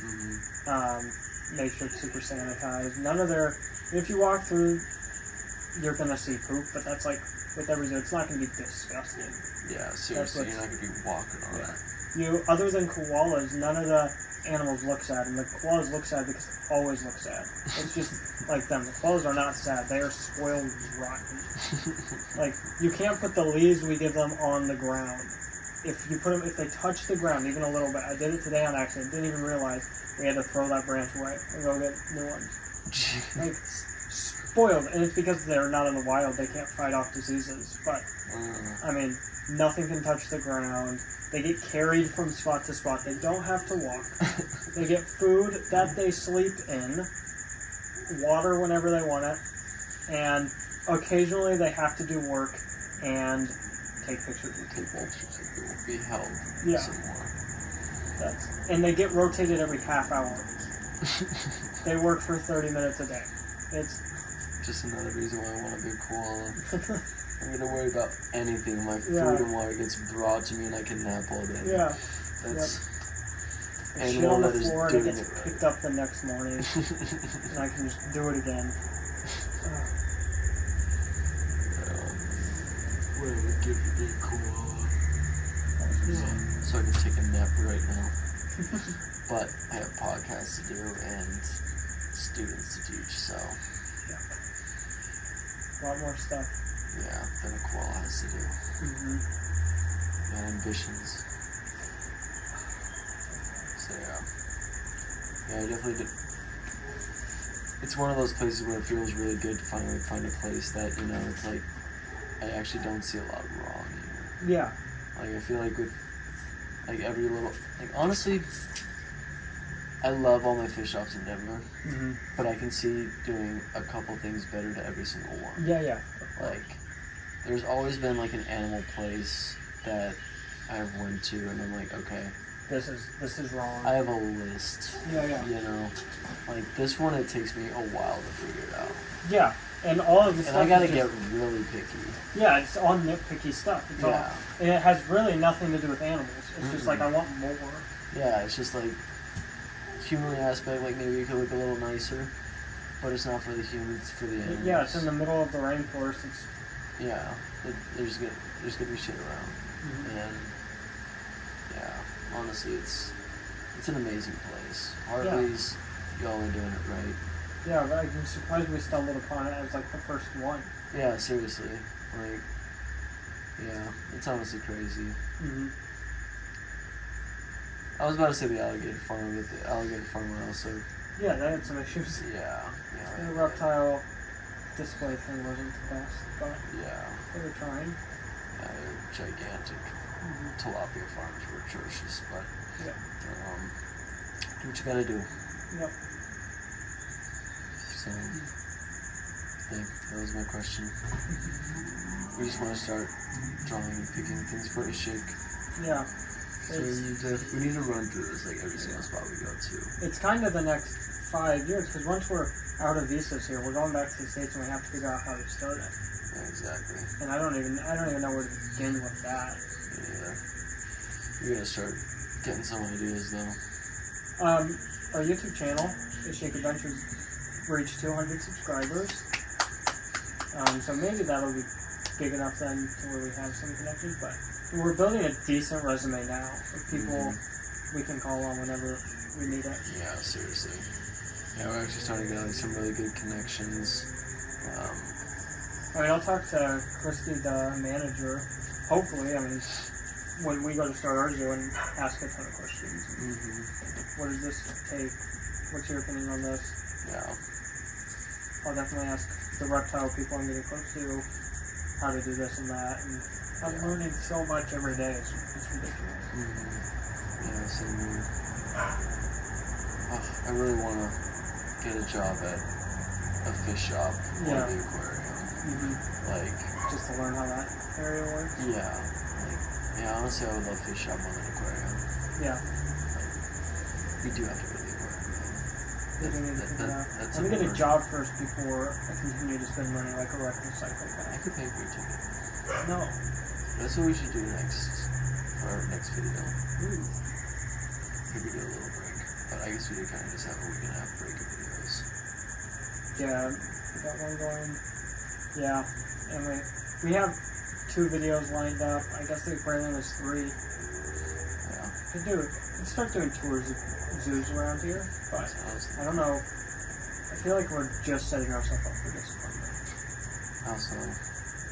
Speaker 1: Make sure it's super sanitized. None of their. If you walk through, you're gonna see poop, but that's like with everything. It's not gonna be disgusting.
Speaker 2: Yeah, seriously, you're not gonna be walking on it.
Speaker 1: Other than koalas, none of the animals look sad, and the koalas look sad because they always look sad. It's just like them. The koalas are not sad; they are spoiled rotten. Like you can't put the leaves we give them on the ground. If they touch the ground even a little bit, I did it today on accident. Didn't even realize we had to throw that branch away and go get new ones. Like spoiled, and it's because they're not in the wild. They can't fight off diseases. But I mean, nothing can touch the ground. They get carried from spot to spot. They don't have to walk. They get food that they sleep in, water whenever they want it, and occasionally they have to do work and take pictures of people.
Speaker 2: Be held some more.
Speaker 1: And they get rotated every half hour. They work for 30 minutes a day. It's
Speaker 2: just another reason why I want to be a koala. I'm gonna worry about anything. My food and water gets brought to me, and I can nap all day.
Speaker 1: Yeah.
Speaker 2: That's
Speaker 1: shit on the floor, and it gets picked up the next morning, and I can just do it again.
Speaker 2: What I would give to be a koala. So I can take a nap right now. But I have podcasts to do and students to teach, so
Speaker 1: a lot more stuff.
Speaker 2: Yeah, than a koala has to do. And ambitions. So yeah, I definitely did. It's one of those places where it feels really good to finally find a place that it's like I actually don't see a lot wrong here.
Speaker 1: Yeah.
Speaker 2: Like I feel like with like every little honestly, I love all my fish shops in Denver, but I can see doing a couple things better to every single one.
Speaker 1: Yeah.
Speaker 2: Like, there's always been like an animal place that I've went to, and I'm like, okay,
Speaker 1: this is wrong.
Speaker 2: I have a list.
Speaker 1: Yeah.
Speaker 2: Like this one, it takes me a while to figure it out.
Speaker 1: Yeah, and all of the stuff.
Speaker 2: And I gotta get really picky.
Speaker 1: Yeah, it's all nitpicky stuff. It's all, and it has really nothing to do with animals. It's just like I want more.
Speaker 2: Yeah, it's just like human aspect. Like maybe it could look a little nicer, but it's not for the humans. It's for the animals.
Speaker 1: Yeah, it's in the middle of the rainforest. It's
Speaker 2: there's gonna be shit around, and honestly, it's an amazing place. Hartley's, y'all are doing it right.
Speaker 1: Yeah, but I'm surprised we stumbled upon it as like the first one.
Speaker 2: Yeah, seriously, like, it's honestly crazy. I was about to say the alligator farm, but the alligator farmer also.
Speaker 1: Yeah, they had some issues.
Speaker 2: Yeah.
Speaker 1: The reptile display thing wasn't the best, but they were trying.
Speaker 2: Yeah, they're gigantic. Tilapia farms were atrocious, but do what you gotta do.
Speaker 1: Yep.
Speaker 2: So, I think that was my question. We just want to start drawing and picking things for a shake.
Speaker 1: Yeah.
Speaker 2: So we need to run through this like every single spot we go to.
Speaker 1: It's kind of the next 5 years, because once we're out of visas here, we're going back to the States, and we have to figure out how to start it.
Speaker 2: Yeah, exactly.
Speaker 1: And I don't even know where to begin with that.
Speaker 2: Me neither. We gotta start getting some ideas though.
Speaker 1: Our YouTube channel, Shake Adventures, reached 200 subscribers. So maybe that'll be big enough then to where we have some connections, but we're building a decent resume now of people we can call on whenever we need it.
Speaker 2: Yeah, seriously. Yeah, we're actually starting to get like some really good connections.
Speaker 1: I mean, I'll talk to Christy, the manager, hopefully. I mean, when we go to start our zoo and ask a ton of questions. What does this take? What's your opinion on this?
Speaker 2: Yeah.
Speaker 1: I'll definitely ask the reptile people I'm getting close to how to do this and that. And I'm learning so much every day. It's ridiculous.
Speaker 2: Yeah, same here. I really want to get a job at a fish shop or
Speaker 1: Yeah.
Speaker 2: the aquarium. Like,
Speaker 1: just to learn how that area works.
Speaker 2: yeah, like, yeah, honestly, I would love fish shop more than aquarium.
Speaker 1: Yeah.
Speaker 2: We do have to go to the aquarium, though.
Speaker 1: We do need to figure it out.
Speaker 2: That's
Speaker 1: Let me get a job first before I continue to spend money like a reckless
Speaker 2: I
Speaker 1: psychopath.
Speaker 2: could pay for your ticket.
Speaker 1: No.
Speaker 2: That's what we should do next, for our next video.
Speaker 1: Ooh.
Speaker 2: Maybe do a little break. But I guess we did kind of just have a week and a half break of videos.
Speaker 1: Yeah, we got one going. Yeah, and we have 2 videos lined up. I guess the aquarium is 3.
Speaker 2: Yeah.
Speaker 1: Let's start doing tours of zoos around here, but I don't know. I feel like we're just setting ourselves up for disappointment.
Speaker 2: How so?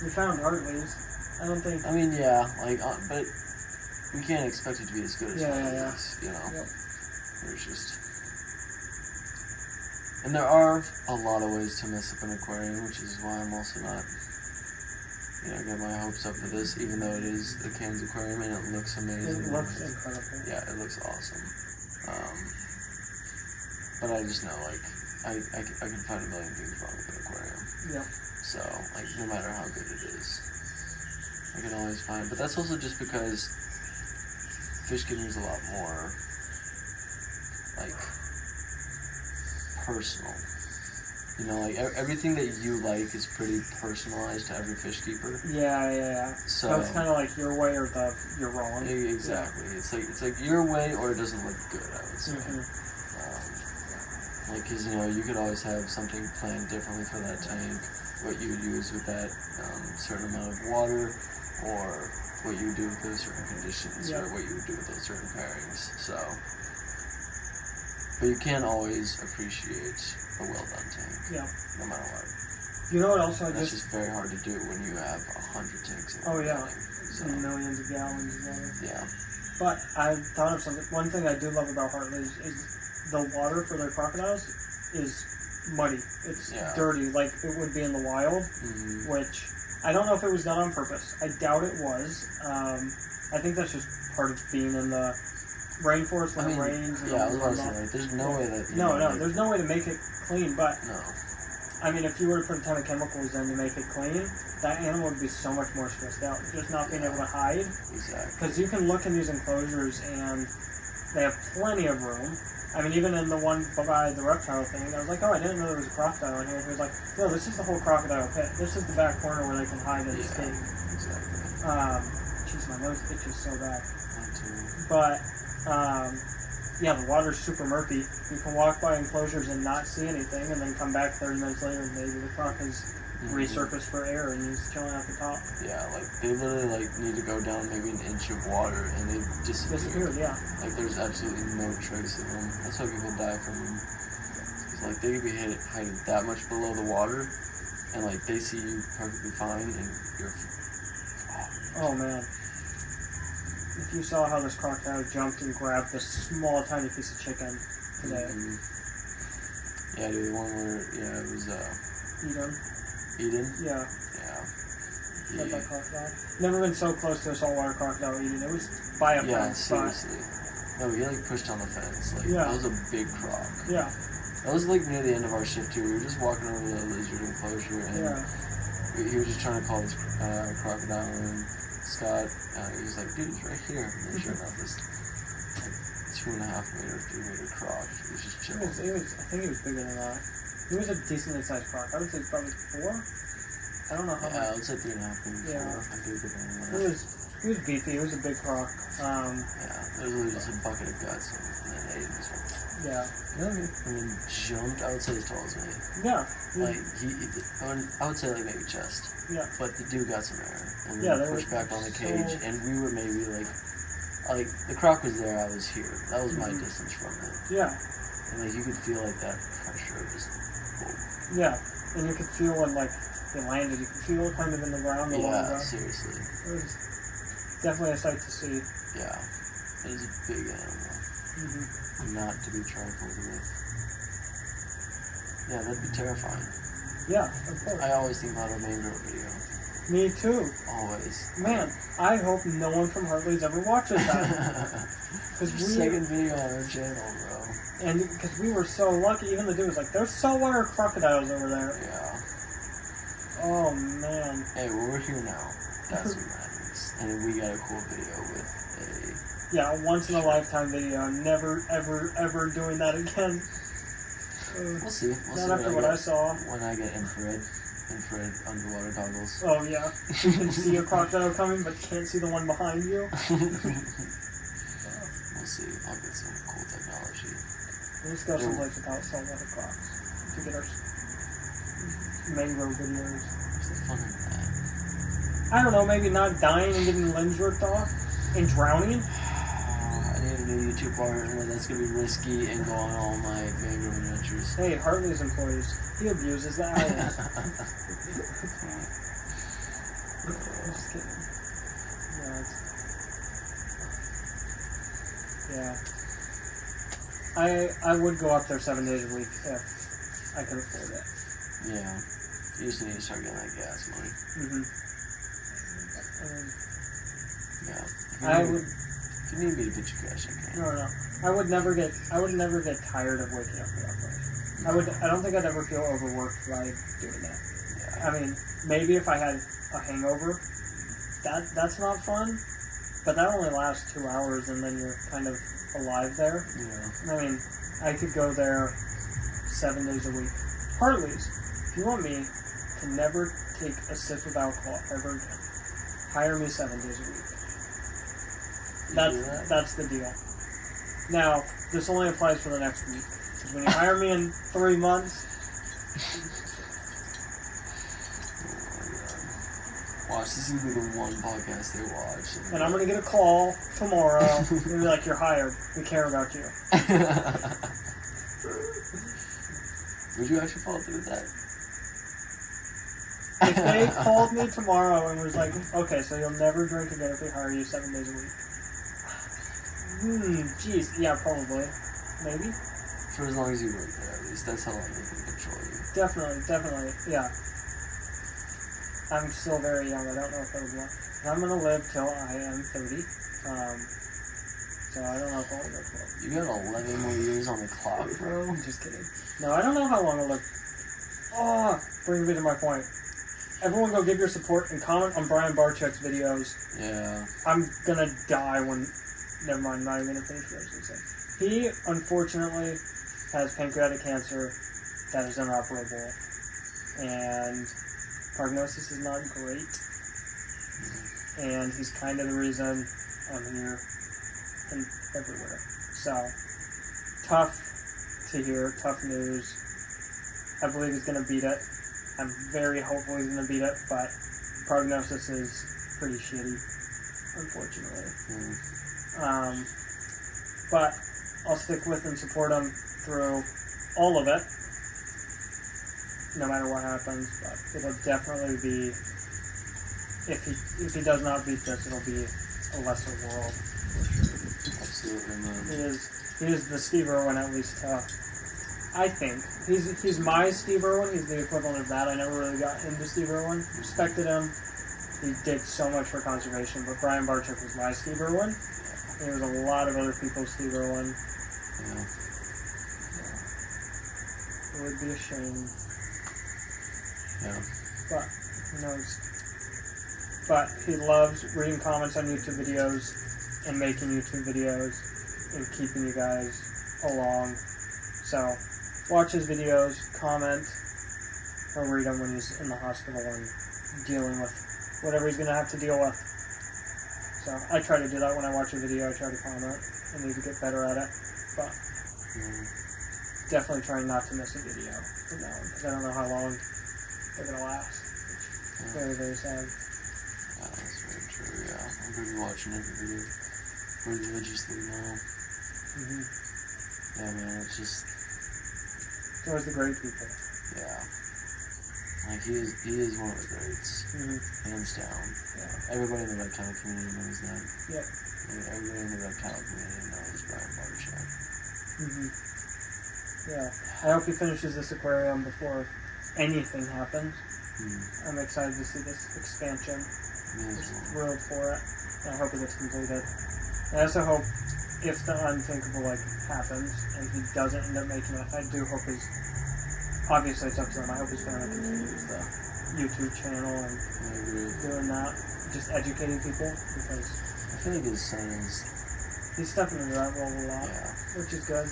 Speaker 1: We found Hartley's. I don't think.
Speaker 2: I mean, yeah, like, but we can't expect it to be as good as Hartley's, you know?
Speaker 1: Yep.
Speaker 2: There's just... And there are a lot of ways to mess up an aquarium, which is why I'm also not, get my hopes up for this, even though it is the Cairns Aquarium and it looks amazing.
Speaker 1: It looks incredible.
Speaker 2: Yeah, it looks awesome. But I just know, like, I can find a million things wrong with an aquarium.
Speaker 1: Yep.
Speaker 2: So, like, no matter how good it is, I can always find. But that's also just because fish keeping is a lot more, like, personal. You know, like, everything that you like is pretty personalized to every fish keeper.
Speaker 1: Yeah. So it's kind of like your way or you're wrong.
Speaker 2: Exactly. Yeah. It's like your way or it doesn't look good, I would say. Like, because, you could always have something planned differently for that tank, what you would use with that certain amount of water, or what you would do with those certain conditions, or what you would do with those certain pairings. So, but you can't always appreciate a well-done tank, no matter what.
Speaker 1: You know what else
Speaker 2: That's just very hard to do when you have 100 tanks in the building. So,
Speaker 1: millions of gallons of water.
Speaker 2: Yeah.
Speaker 1: But I thought of something. One thing I do love about Hartley's is the water for their crocodiles is muddy. It's dirty, like it would be in the wild, which I don't know if it was done on purpose. I doubt it was. I think that's just part of being in the rainforest when it rains.
Speaker 2: Yeah, I was about to say, like, there's no way that...
Speaker 1: there's no way to make it clean, but...
Speaker 2: No.
Speaker 1: I mean, if you were to put a ton of chemicals in to make it clean, that animal would be so much more stressed out, just not being able to hide.
Speaker 2: Exactly.
Speaker 1: Because you can look in these enclosures and they have plenty of room. I mean, even in the one by the reptile thing, I was like, oh, I didn't know there was a crocodile in here. He was like, no, this is the whole crocodile pit. This is the back corner where they can hide and escape.
Speaker 2: Exactly.
Speaker 1: Jeez, my nose itches so bad.
Speaker 2: Mine too.
Speaker 1: But, the water's super murky. You can walk by enclosures and not see anything, and then come back 30 minutes later and maybe the croc has resurfaced for air and he's chilling at the top.
Speaker 2: Yeah, like, they literally, need to go down maybe an inch of water and they disappeared. Like, there's absolutely no trace of them. That's why people die from them. It's like, they could be hiding that much below the water, and, like, they see you perfectly fine, and you're...
Speaker 1: Oh, man. If you saw how this crocodile jumped and grabbed this small, tiny piece of chicken today.
Speaker 2: Yeah, dude, the one where, it was, Eden?
Speaker 1: Yeah.
Speaker 2: Yeah.
Speaker 1: That crocodile. Never been so close to a saltwater crocodile eating. It was by a fence.
Speaker 2: Yeah, seriously. No, he, pushed on the fence. Like, that was a big croc.
Speaker 1: Yeah.
Speaker 2: That was, near the end of our shift, too. We were just walking over the lizard enclosure, and he was just trying to call this crocodile, and Scott, he was like, dude, it's right here. And then sure enough, this 2.5 meter, 3 meter croc. He was just chilling.
Speaker 1: I think he was bigger than that. He was a decently sized croc. I would say probably 4. I don't know how much.
Speaker 2: I would say 3.5, maybe 4. I do get that.
Speaker 1: He was beefy. It was a big croc.
Speaker 2: It was really just a bucket of guts, and then ate this one.
Speaker 1: Yeah.
Speaker 2: And then jumped, I would say, as tall as me.
Speaker 1: Yeah.
Speaker 2: Like, I would say, maybe chest.
Speaker 1: Yeah.
Speaker 2: But the dude got some air. And then pushed back on the cage, and we were maybe, the croc was there, I was here. That was my distance from it.
Speaker 1: Yeah.
Speaker 2: And, you could feel, that pressure just, boom.
Speaker 1: Yeah. And you could feel when, they landed, you could feel it kind of in the ground.
Speaker 2: Seriously.
Speaker 1: It was definitely a sight to see.
Speaker 2: Yeah. It was a big animal. Not to be trifled with. Yeah, that'd be terrifying.
Speaker 1: Yeah, of course.
Speaker 2: I always think about a mangrove video.
Speaker 1: Me too.
Speaker 2: Always.
Speaker 1: Man, I hope no one from Hartley's ever watches that.
Speaker 2: Second video on our channel, bro.
Speaker 1: And because we were so lucky, even the dude was like, "There's saltwater crocodiles over there."
Speaker 2: Yeah.
Speaker 1: Oh man.
Speaker 2: Hey, well, we're here now. That's what matters. And we got a cool video with a...
Speaker 1: Yeah, once in a lifetime video. Never, ever, ever doing that again.
Speaker 2: We'll see.
Speaker 1: Not after what I saw.
Speaker 2: When I get infrared underwater goggles.
Speaker 1: Oh yeah. You can see a crocodile coming, but can't see the one behind you.
Speaker 2: We'll see. I'll get some cool technology.
Speaker 1: Let's go someplace without saltwater crocs to get our mangrove videos.
Speaker 2: What's the fun in that?
Speaker 1: I don't know, maybe not dying and getting limbs ripped off and drowning.
Speaker 2: I need a new YouTube partner that's gonna be risky and go on all my mangrove adventures.
Speaker 1: Hey, Hartley's employees. He abuses the islands. I'm just kidding. Yeah. I would go up there 7 days a week if I could afford it.
Speaker 2: Yeah. You just need to start getting that gas money. Yeah.
Speaker 1: I would.
Speaker 2: If you need me to get you cash, I can.
Speaker 1: No. I would never get tired of waking up for that place. I don't think I'd ever feel overworked by doing that.
Speaker 2: Yeah.
Speaker 1: I mean, maybe if I had a hangover, that's not fun. But that only lasts 2 hours, and then you're kind of alive there.
Speaker 2: Yeah.
Speaker 1: I mean, I could go there 7 days a week. Hartley's, if you want me to never take a sip of alcohol ever again, hire me 7 days a week. That's the deal. Now, this only applies for the next week. Because when you hire me in 3 months...
Speaker 2: Watch, this is gonna be the one podcast they watch.
Speaker 1: And I'm gonna get a call tomorrow. And be like, "You're hired. We care about you."
Speaker 2: Would you actually follow through with that?
Speaker 1: If they called me tomorrow and was like, "Okay, so you'll never drink again if we hire you 7 days a week." Geez, yeah, probably. Maybe.
Speaker 2: For as long as you work there, at least. That's how long they can control you.
Speaker 1: Definitely, yeah. I'm still very young. I don't know if it'll be long. I'm gonna live till I am 30. So I don't know if I'll live till.
Speaker 2: You got 11 more years on the clock, bro.
Speaker 1: Just kidding. No, I don't know how long I'll live. Oh, bring me to my point. Everyone go give your support and comment on Brian Barczyk's videos.
Speaker 2: Yeah.
Speaker 1: I'm gonna die when... Never mind, I'm not even gonna finish what I was gonna say. He, unfortunately, has pancreatic cancer that is inoperable. And prognosis is not great. And he's kind of the reason I'm here and everywhere. So, tough to hear, tough news. I believe he's gonna beat it. I'm very hopeful he's gonna beat it, but prognosis is pretty shitty, unfortunately. But I'll stick with and support him through all of it, no matter what happens. But it'll definitely be, if he does not beat this, it'll be a lesser world for sure.
Speaker 2: Absolutely, man.
Speaker 1: He is the Steve Irwin, at least. I think he's my Steve Irwin. He's the equivalent of that. I never really got into Steve Irwin. Respected him. He did so much for conservation, but Brian Barczyk was my Steve Irwin. There was a lot of other people's Steve Irwin.
Speaker 2: Yeah.
Speaker 1: It would be a shame.
Speaker 2: Yeah.
Speaker 1: But, who knows? But he loves reading comments on YouTube videos and making YouTube videos and keeping you guys along. So, watch his videos, comment, or read them when he's in the hospital and dealing with whatever he's going to have to deal with. So I try to do that when I watch a video. I try to comment. I need to get better at it, but definitely trying not to miss a video from that one because I don't know how long they're gonna last. It's very, very sad.
Speaker 2: Yeah, that's very true. Yeah, I'm gonna be watching every video religiously now. Yeah, man, it's just.
Speaker 1: It's always the great people.
Speaker 2: Yeah. Like, he is one of the greats. Hands down.
Speaker 1: Yeah.
Speaker 2: Everybody in the reptile community knows that.
Speaker 1: Yep.
Speaker 2: Everybody in the reptile community knows Brian Barczyk.
Speaker 1: Yeah. I hope he finishes this aquarium before anything happens. I'm excited to see this expansion. Just thrilled for it. And I hope it gets completed. And I also hope if the unthinkable happens and he doesn't end up making it, I do hope obviously it's up to him. I hope his family continues the YouTube channel and doing that, just educating people, because
Speaker 2: I feel like his son is...
Speaker 1: he's stepping into that role a lot, which is good.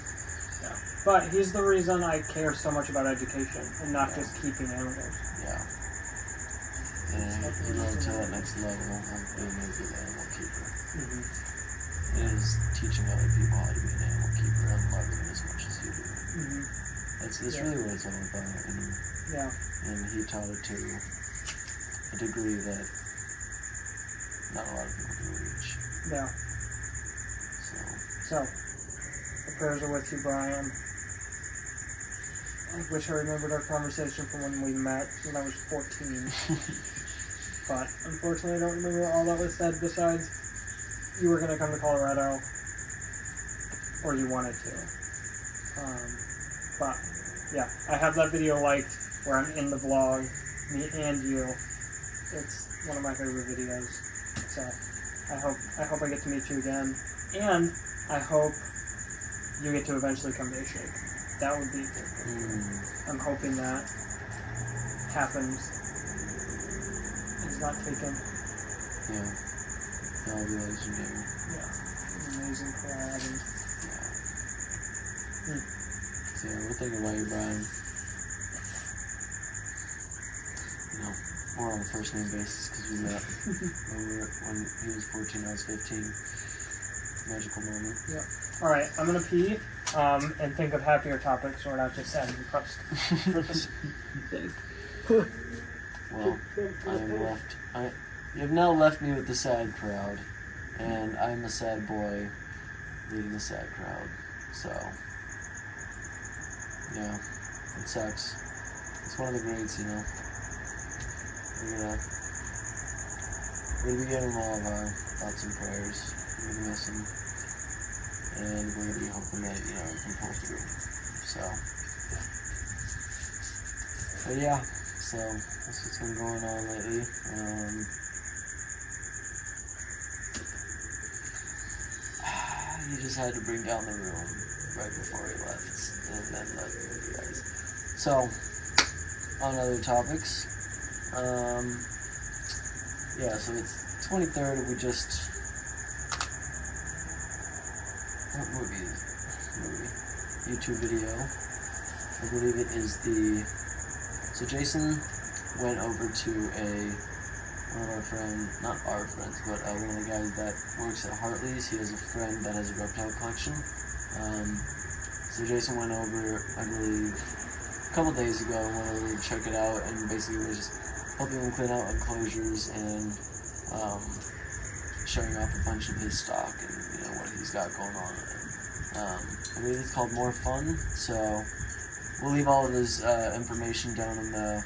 Speaker 1: Yeah. But he's the reason I care so much about education and not just keeping animals.
Speaker 2: Yeah. And he went to that next level of being a good animal keeper. Is teaching other people how to be an animal keeper and loving it as much as you do. That's really what it's all about. And he taught it to a degree that not a lot of people can reach.
Speaker 1: Yeah. So the prayers are with you, Brian. I wish I remembered our conversation from when we met when I was 14. But unfortunately I don't remember all that was said besides you were going to come to Colorado, or you wanted to. But yeah, I have that video liked where I'm in the vlog, me and you. It's one of my favorite videos. So I hope I get to meet you again, and I hope you get to eventually come to a shake. That would be good. I'm hoping that happens. It's not taken.
Speaker 2: Yeah. That'll be legendary.
Speaker 1: Yeah. Amazing collab.
Speaker 2: So yeah, we're thinking about you, Brian. More on a first name basis because we met when he was 14, I was 15. Magical moment.
Speaker 1: Yep. Alright, I'm gonna pee and think of happier topics so we're not just sad and depressed for this thing.
Speaker 2: Well, I am left. You have now left me with the sad crowd, and I'm a sad boy leading the sad crowd. So, yeah, it sucks. It's one of the greats, you know. We're gonna be giving him all of our thoughts and prayers. We're gonna miss him, and we're gonna be hoping that he can pull through. So, but yeah, so that's what's been going on lately. He just had to bring down the room right before he left, and then let you guys. So, on other topics, yeah, so it's 23rd, we just, what movie? YouTube video, I believe it is so Jason went over to one of our friends, not our friends, but one of the guys that works at Hartley's. He has a friend that has a reptile collection. So Jason went over, I believe, a couple days ago and went over to check it out, and basically was just helping him clean out enclosures and showing off a bunch of his stock and what he's got going on. I believe it's called More Fun. So we'll leave all of his information down in the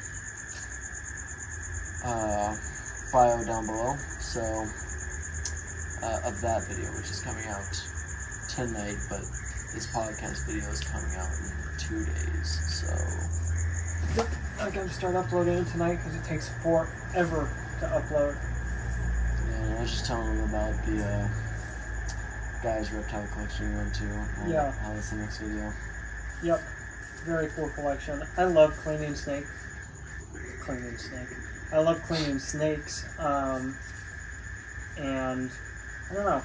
Speaker 2: bio down below, so of that video, which is coming out tonight, but this podcast video is coming out in 2 days, so
Speaker 1: yep, I gotta start uploading it tonight because it takes forever to upload.
Speaker 2: Yeah, I was just telling him about the guy's reptile collection we went to. How that's the next video.
Speaker 1: Yep, very cool collection. I love cleaning snakes. I love cleaning snakes, and I don't know,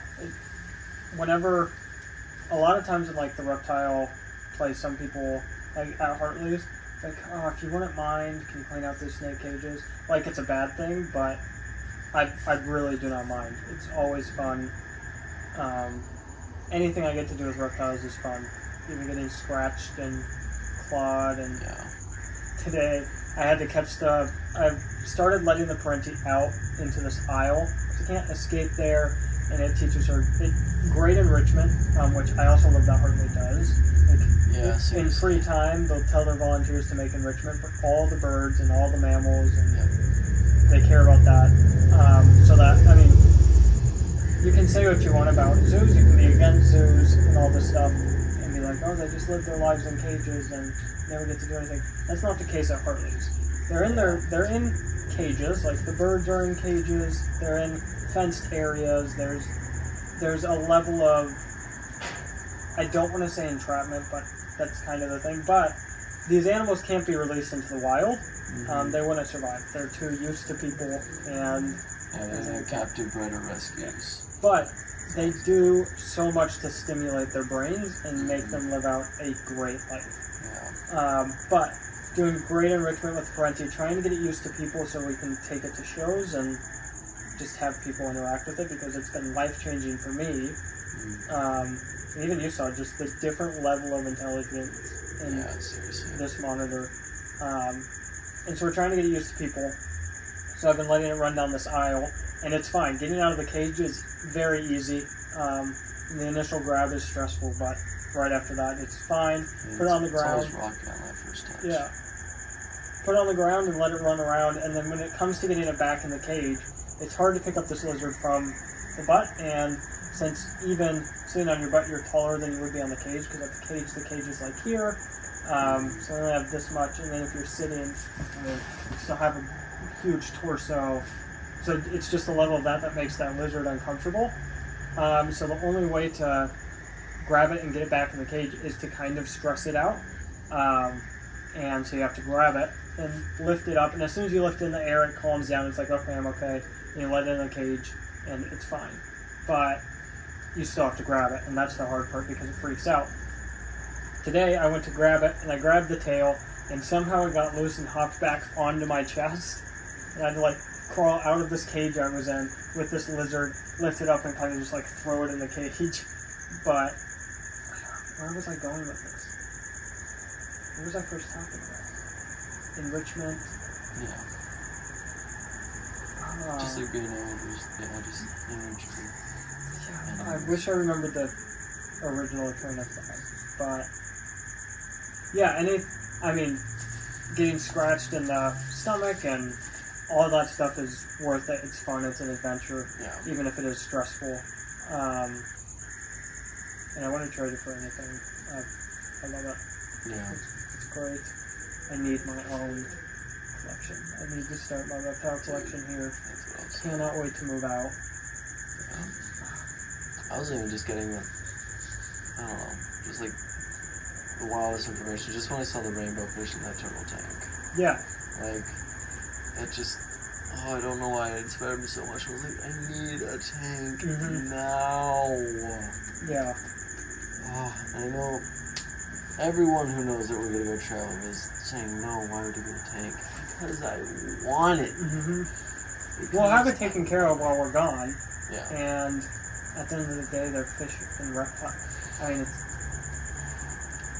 Speaker 1: whenever, a lot of times in the reptile place, some people, at Hartley's, if you wouldn't mind, can you clean out these snake cages? It's a bad thing, but I really do not mind. It's always fun. Anything I get to do with reptiles is fun. Even getting scratched and clawed, and today I had to catch I started letting the parenti out into this aisle. She can't escape there, and it teaches her great enrichment, which I also love that Hartley does. In free time, they'll tell their volunteers to make enrichment for all the birds and all the mammals, and they care about that. So that, you can say what you want about zoos, you can be against zoos and all this stuff, and be like, oh, they just live their lives in cages and never get to do anything. That's not the case at Hartley's. They're in cages, like the birds are in cages, they're in fenced areas, there's a level of, I don't want to say entrapment, but that's kind of the thing, but these animals can't be released into the wild. They wouldn't survive. They're too used to people, and
Speaker 2: they're captive bred or rescues.
Speaker 1: But they do so much to stimulate their brains and make them live out a great life. But doing great enrichment with Parenti, trying to get it used to people so we can take it to shows and just have people interact with it, because it's been life-changing for me. And even you saw just the different level of intelligence in this monitor. And so we're trying to get it used to people. So I've been letting it run down this aisle, and it's fine. Getting out of the cage is very easy. The initial grab is stressful, but right after that, it's fine. Put it on the ground.
Speaker 2: It's always rocky on that first touch.
Speaker 1: Yeah. Put it on the ground and let it run around, and then when it comes to getting it back in the cage, it's hard to pick up this lizard from the butt, and since even sitting on your butt, you're taller than you would be on the cage, because at the cage is like here, so I only have this much, and then if you're sitting, you still have a huge torso, so it's just the level of that makes that lizard uncomfortable. So the only way to grab it and get it back in the cage is to kind of stress it out, and so you have to grab it and lift it up, and as soon as you lift it in the air, it calms down. It's like, okay, I'm okay, and you let it in the cage, and it's fine. But you still have to grab it, and that's the hard part because it freaks out. Today, I went to grab it, and I grabbed the tail, and somehow it got loose and hopped back onto my chest, and I had to, like, crawl out of this cage I was in with this lizard, lift it up, and kind of just, like, throw it in the cage. But where was I going with this? What was I first talking about? Enrichment?
Speaker 2: Yeah. Just like being able to just enrichment.
Speaker 1: Yeah, I wish I remembered the original train of thought. But, yeah, I mean, getting scratched in the stomach and all that stuff is worth it. It's fun, it's an adventure, even if it is stressful. And I wouldn't trade it for anything. I love it.
Speaker 2: Yeah.
Speaker 1: It's great. I need my own collection. I need to start my reptile collection here. Cannot wait to move out.
Speaker 2: I was even just getting I don't know, just like the wildest information just when I saw the rainbow fish in that turtle tank.
Speaker 1: Yeah.
Speaker 2: Like, it just, I don't know why it inspired me so much. I was like, I need a tank now.
Speaker 1: Yeah.
Speaker 2: I know everyone who knows that we're going to go trailing is saying, no, why would you get a tank? Because I want it.
Speaker 1: We'll have it taken care of while we're gone.
Speaker 2: Yeah. And
Speaker 1: at the end of the day, they're fish and reptile. I mean,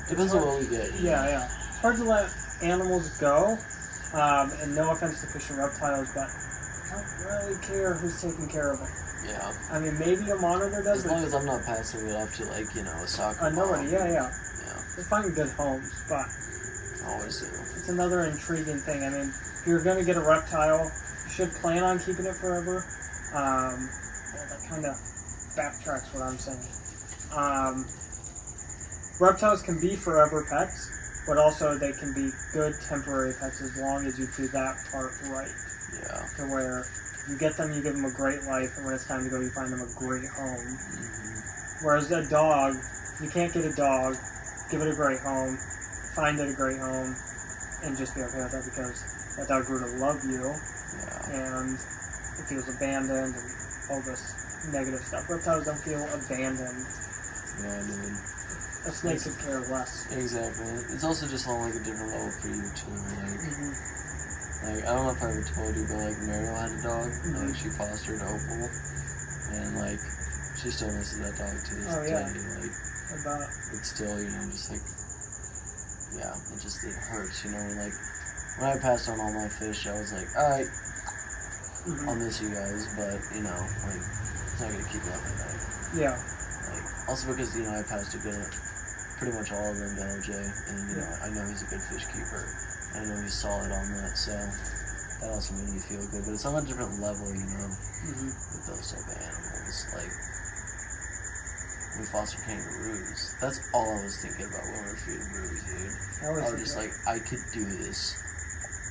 Speaker 2: depends on what we get.
Speaker 1: Yeah. It's hard to let animals go. And no offense to fish and reptiles, but I don't really care who's taking care of them.
Speaker 2: Yeah.
Speaker 1: I mean, maybe a monitor does.
Speaker 2: As long as I'm not passing it off to, like, a soccer
Speaker 1: nobody.
Speaker 2: mom.
Speaker 1: Yeah. They find good homes, but
Speaker 2: always do.
Speaker 1: It's another intriguing thing. I mean, if you're going to get a reptile, you should plan on keeping it forever. Well, that kind of backtracks what I'm saying. Reptiles can be forever pets, but also they can be good temporary pets as long as you do that part right.
Speaker 2: Yeah.
Speaker 1: To where you get them, you give them a great life, and when it's time to go, you find them a great home. Whereas a dog, you can't get a dog, give it a great home, find it a great home, and just be okay with that because that dog grew to love you, and it feels abandoned, and all this negative stuff. Reptiles don't feel abandoned.
Speaker 2: Yeah, dude.
Speaker 1: A snake could care less.
Speaker 2: Exactly. It's also just on, like, a different level for you, too. Like, I don't know if I ever told you, but, like, Mariel had a dog. Like, she fostered Opal, and, like, she still misses that dog to this day. Like, it's still, just, like, it hurts, and, like, when I passed on all my fish, I was like, alright, I'll miss you guys, but, like, it's not gonna keep me up at night.
Speaker 1: Yeah.
Speaker 2: Like, also because, I passed pretty much all of them to LJ, and, I know he's a good fish keeper. I know he's solid on that, so that also made me feel good. But it's on a different level, with those type of animals. Like, we foster kangaroos. That's all I was thinking about when we were feeding Ruby, dude. I was just like, I could do this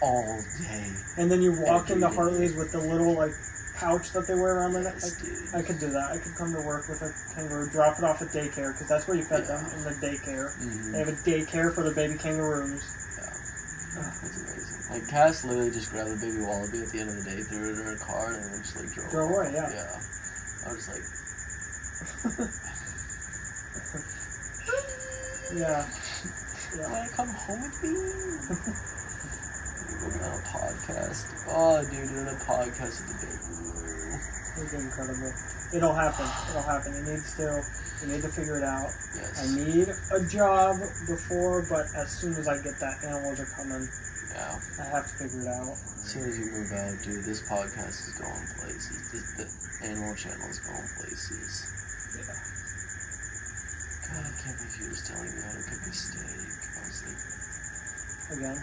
Speaker 2: all day.
Speaker 1: And then you walk
Speaker 2: Every
Speaker 1: into
Speaker 2: day.
Speaker 1: Hartley's with the little like pouch that they wear around their neck.
Speaker 2: Yes,
Speaker 1: Like,
Speaker 2: dude.
Speaker 1: I could do that. I could come to work with a kangaroo, drop it off at daycare because that's where you fed them, in the daycare.
Speaker 2: Mm-hmm.
Speaker 1: They have a daycare for the baby kangaroos.
Speaker 2: Yeah. That's amazing. Like, Cass literally just grabbed the baby wallaby at the end of the day, threw it in her car, and then just, like, drove
Speaker 1: away, yeah.
Speaker 2: I was like...
Speaker 1: Yeah.
Speaker 2: Wanna come home with me? We're on a podcast. Oh, dude, doing a podcast with the baby.
Speaker 1: It's incredible. It'll happen. You need to figure it out.
Speaker 2: Yes.
Speaker 1: I need a job before, but as soon as I get that, animals are coming.
Speaker 2: Yeah.
Speaker 1: I have to figure it out.
Speaker 2: As soon as you move out, dude, this podcast is going places. The animal channel is going places.
Speaker 1: Yeah.
Speaker 2: God, I can't believe he was telling me how to cook a steak. I was like,
Speaker 1: Again,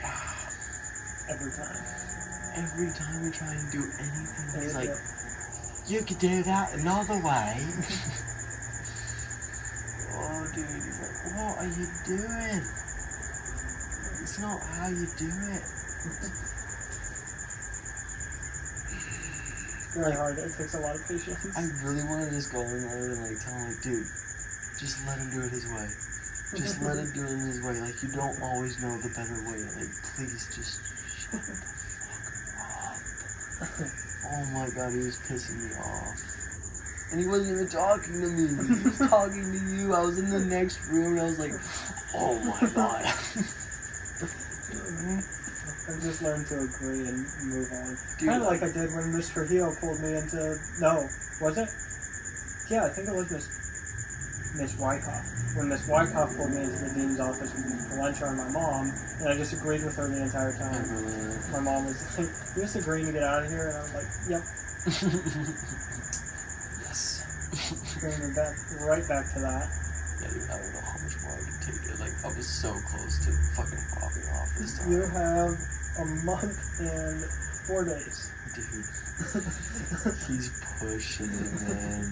Speaker 2: yeah.
Speaker 1: every time.
Speaker 2: Every time we try and do anything, he's like,
Speaker 1: Yeah.
Speaker 2: you could do that another way. Oh, dude, he's like, what are you doing? It's not how you do it.
Speaker 1: Very hard. It takes a lot of patience.
Speaker 2: I really want to just go in there and like tell him, like, dude, just let him do it his way. Just let him do it his way. Like, you don't always know the better way. Like, please just shut the fuck up. Oh my god, he was pissing me off. And he wasn't even talking to me. He was talking to you. I was in the next room and I was like, oh my god.
Speaker 1: I've just learned to agree and move on.
Speaker 2: Dude,
Speaker 1: Kind of like I did when Miss Trujillo pulled me into... No, was it? Yeah, I think it was Miss Wyckoff. When Miss Wyckoff pulled me into the dean's office to lunch on my mom, and I just agreed with her the entire time. My mom was like, you just agreeing to get out of here? And I was like, yep. Yes. Bring me right back to that.
Speaker 2: Yeah, dude, I don't know how much more I could take it. Like, I was so close to fucking popping off this time.
Speaker 1: You have a month and 4 days.
Speaker 2: Dude, he's pushing it, man.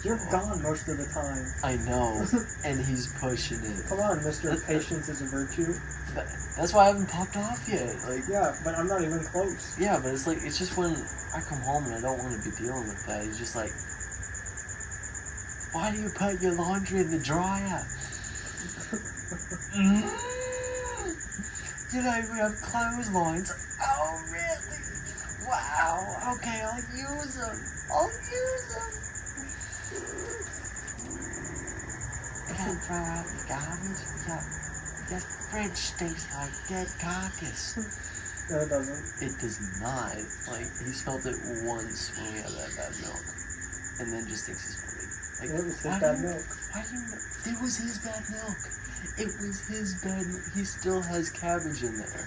Speaker 1: You're gone most of the time.
Speaker 2: I know, and he's pushing it.
Speaker 1: Come on, Mr. Patience is a virtue.
Speaker 2: That's why I haven't popped off yet. Like,
Speaker 1: Yeah, but I'm not even close.
Speaker 2: yeah, but it's like, it's just when I come home and I don't want to be dealing with that. He's just like, why do you put your laundry in the dryer? You know, we have clotheslines. Oh, really? Wow. Okay, I'll use them. You can't throw out the garbage. Your fridge stinks like dead carcass.
Speaker 1: No, it doesn't.
Speaker 2: It does not. Like, he smelled it once when we had that bad milk. And then just thinks he's funny. Like,
Speaker 1: It was his
Speaker 2: why
Speaker 1: bad
Speaker 2: do you-
Speaker 1: milk.
Speaker 2: Why do you know? It was his bad milk. It was his bad milk. He still has cabbage in there.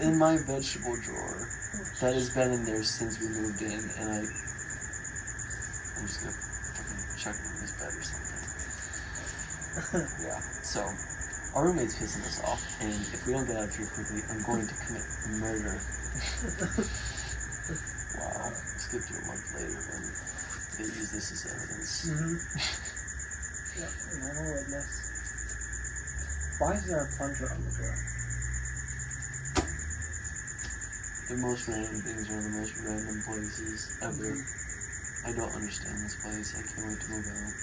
Speaker 2: In my vegetable drawer. That has been in there since we moved in. And I'm just gonna fucking chuck it in his bed or something. Yeah. So, our roommate's pissing us off. And if we don't get out of here quickly, I'm going to commit murder. Wow. Skip to a month later and they use this as evidence.
Speaker 1: Yep, normal witness. Why is there a plunger on the door?
Speaker 2: The most random things are in the most random places ever. I don't understand this place. I can't wait to move out.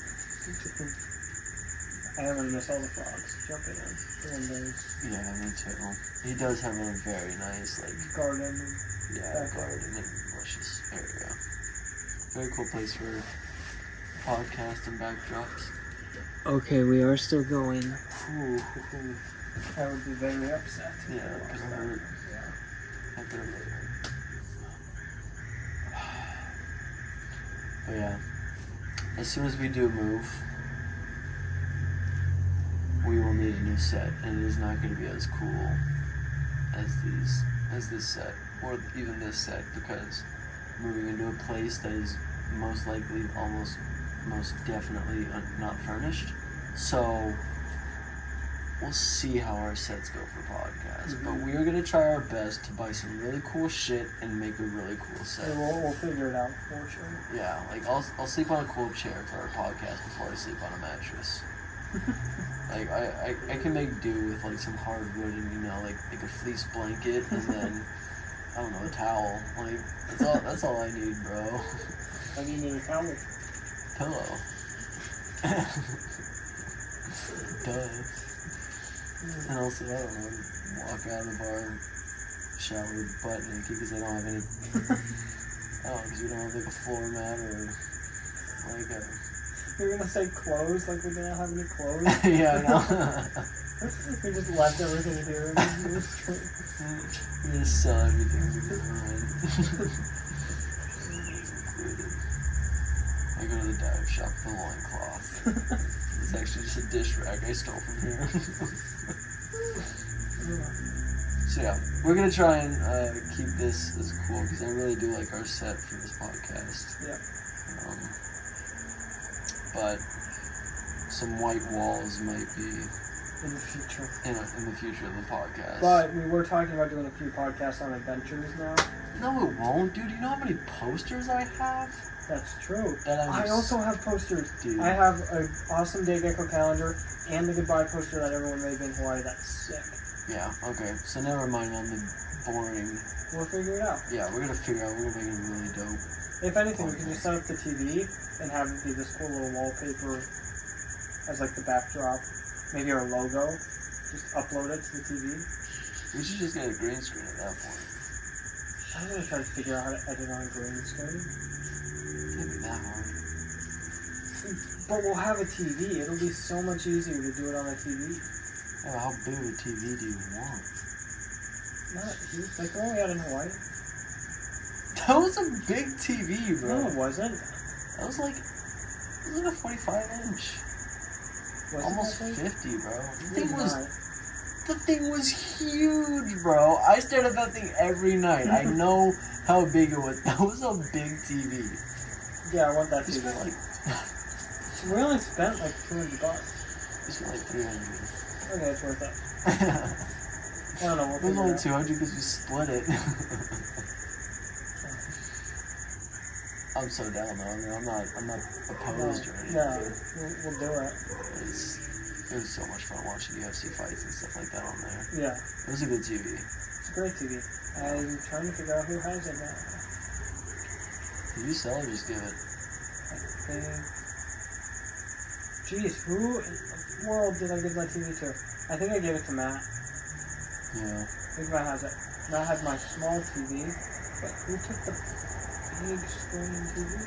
Speaker 1: I am gonna miss all the frogs jumping in the windows.
Speaker 2: Yeah, me too. He does have a very nice, like,
Speaker 1: Garden.
Speaker 2: garden and luscious area. Very cool place for podcast and backdrops. Okay, we are still going. Ooh.
Speaker 1: I would be very upset.
Speaker 2: Yeah, because I heard.
Speaker 1: Yeah.
Speaker 2: I've been really hurt. But yeah, as soon as we do move, we will need a new set, and it is not going to be as cool as this set, or even this set, because moving into a place that is most likely, most definitely not furnished. So we'll see how our sets go for podcasts, but we are going to try our best to buy some really cool shit and make a really cool set.
Speaker 1: And we'll figure it out for sure.
Speaker 2: Yeah, like I'll sleep on a cool chair for our podcast before I sleep on a mattress. Like, I can make do with, like, some hardwood and, you know, like a fleece blanket and then, I don't know, a towel. Like, that's all I need, bro.
Speaker 1: How do you need a towel?
Speaker 2: Pillow. Duh. And also, I don't know, walk out of the bar, shower butt naked because I don't have any, because we don't have, like, a floor mat or, like, a...
Speaker 1: You're gonna say clothes, like we didn't have any clothes?
Speaker 2: Yeah, I know.
Speaker 1: We just left everything here in the street.
Speaker 2: We just sell everything we can run. I go to the dive shop for the loincloth. It's actually just a dish rag I stole from here. So yeah, we're gonna try and keep this as cool because I really do like our set for this podcast.
Speaker 1: Yeah.
Speaker 2: But some white walls might be
Speaker 1: in the future.
Speaker 2: In the future of the podcast.
Speaker 1: But we were talking about doing a few podcasts on adventures now.
Speaker 2: No, it won't, dude. You know how many posters I have?
Speaker 1: That's true.
Speaker 2: I
Speaker 1: also have posters.
Speaker 2: Dude.
Speaker 1: I have an awesome Day Gecko calendar and the goodbye poster that everyone made in Hawaii. That's sick.
Speaker 2: Yeah, okay. So never mind on the boring.
Speaker 1: We'll figure it out.
Speaker 2: Yeah, we're gonna figure out. We're gonna make it really dope.
Speaker 1: If anything, we can just set up the TV and have it be this cool little wallpaper as like the backdrop. Maybe our logo. Just upload it to the TV.
Speaker 2: We should just get a green screen at that point.
Speaker 1: I'm gonna try to figure out how to edit on a green screen.
Speaker 2: Can't be that hard.
Speaker 1: But we'll have a TV. It'll be so much easier to do it on a TV.
Speaker 2: Yeah, how big of a TV do you want?
Speaker 1: Not huge. Like the one we had in Hawaii.
Speaker 2: That was a big TV, bro.
Speaker 1: No, it wasn't.
Speaker 2: That was like a 45-inch. Almost 50, bro. The thing was huge, bro. I stared at that thing every night. I know how big it was. That was a big TV.
Speaker 1: Yeah, I want that
Speaker 2: We
Speaker 1: TV.
Speaker 2: spent like
Speaker 1: We only spent like $200.
Speaker 2: we spent like 300.
Speaker 1: Okay, it's worth it. I don't know.
Speaker 2: It was only 200 because we split it. I'm so down though. I mean, I'm not opposed or anything.
Speaker 1: Yeah, we'll do it.
Speaker 2: It was so much fun watching UFC fights and stuff like that on there.
Speaker 1: Yeah.
Speaker 2: It was a good TV.
Speaker 1: It's a great TV. I'm trying to figure out who has it now.
Speaker 2: Did you sell or just give it?
Speaker 1: I think. Jeez, who in the world did I give my TV to? I think I gave it to Matt.
Speaker 2: Yeah.
Speaker 1: I think Matt has it. Matt had my small TV, but who took the big screen TV?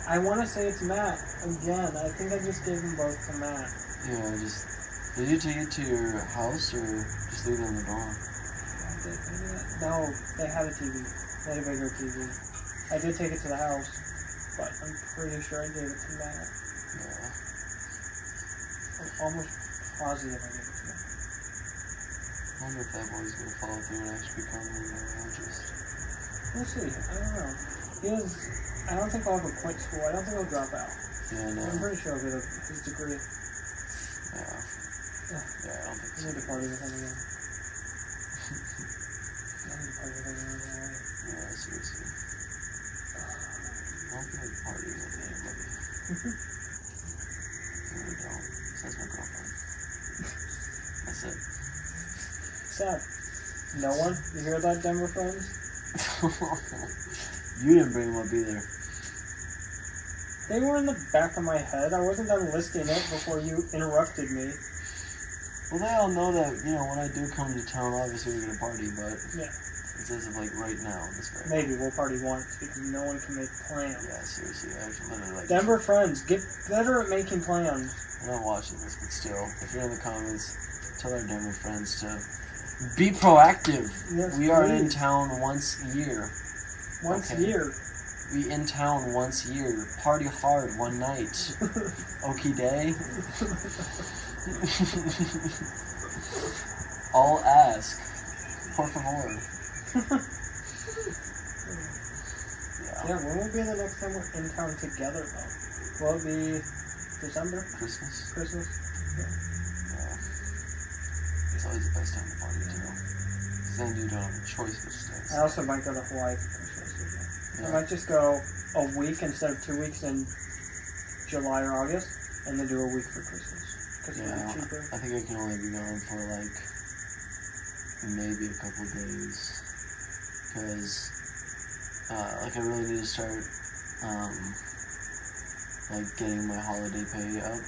Speaker 1: I want to say it's Matt. Again, I think I just gave them both to Matt.
Speaker 2: Yeah, did you take it to your house or just leave it in the dorm?
Speaker 1: No, they had a TV. They had a bigger TV. I did take it to the house, but I'm pretty sure I gave it to Matt.
Speaker 2: Yeah.
Speaker 1: I'm almost positive I gave it to Matt.
Speaker 2: I wonder if that boy's gonna follow through and actually become a neurologist.
Speaker 1: We'll see. I don't know. I don't think I'll ever quit school. I don't think I'll drop out.
Speaker 2: Yeah, no.
Speaker 1: I'm pretty sure I'll get his degree.
Speaker 2: Yeah. Yeah, I don't think
Speaker 1: I
Speaker 2: so.
Speaker 1: need to party with him again. I need to party with him again.
Speaker 2: Yeah, seriously. I don't feel like partying with anybody. I really don't. Besides my girlfriend. That's it.
Speaker 1: Sad. No one? You hear that, Denver friends?
Speaker 2: You didn't bring them up either.
Speaker 1: They were in the back of my head. I wasn't done listing it before you interrupted me.
Speaker 2: Well, they all know that, you know, when I do come to town, obviously we're gonna party, but
Speaker 1: Yeah.
Speaker 2: it's as of like right now, this very
Speaker 1: Maybe we'll party once because no one can make plans.
Speaker 2: Yeah, seriously, I should literally like.
Speaker 1: Denver friends, get better at making plans.
Speaker 2: I'm not watching this, but still, if you're in the comments, tell our Denver friends to be proactive.
Speaker 1: Yes,
Speaker 2: We are in
Speaker 1: please.
Speaker 2: town once a year.
Speaker 1: Once a
Speaker 2: Okay.
Speaker 1: year.
Speaker 2: We in town once a year. Party hard one night. Okie day. All ask. Por favor.
Speaker 1: Yeah, when will be the next time we're in town together, though? Will it be December?
Speaker 2: Christmas.
Speaker 1: Christmas?
Speaker 2: Yeah. It's always the best time to party, too. Because then you don't have a choice but to stay.
Speaker 1: I also might go to Hawaii for Christmas.
Speaker 2: Yeah.
Speaker 1: I might just go a week instead of 2 weeks in July or August. and then do a week for Christmas. Because
Speaker 2: Yeah,
Speaker 1: it's cheaper.
Speaker 2: I think I can only be gone for like maybe a couple days, because like I really need to start like getting my holiday pay up.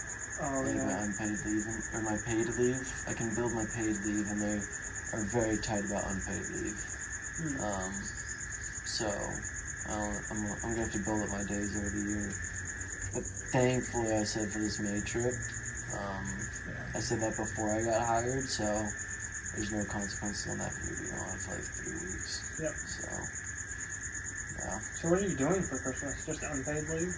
Speaker 1: Oh,
Speaker 2: Like
Speaker 1: yeah.
Speaker 2: my unpaid leave or my paid leave. I can build my paid leave, and they are very tight about unpaid leave. So I'm gonna have to build up my days over the year. But thankfully, I said for this May trip, I said that before I got hired, so there's no consequences on that for me being on for like 3 weeks.
Speaker 1: Yep.
Speaker 2: So yeah.
Speaker 1: So what are you doing for Christmas? Just unpaid leave?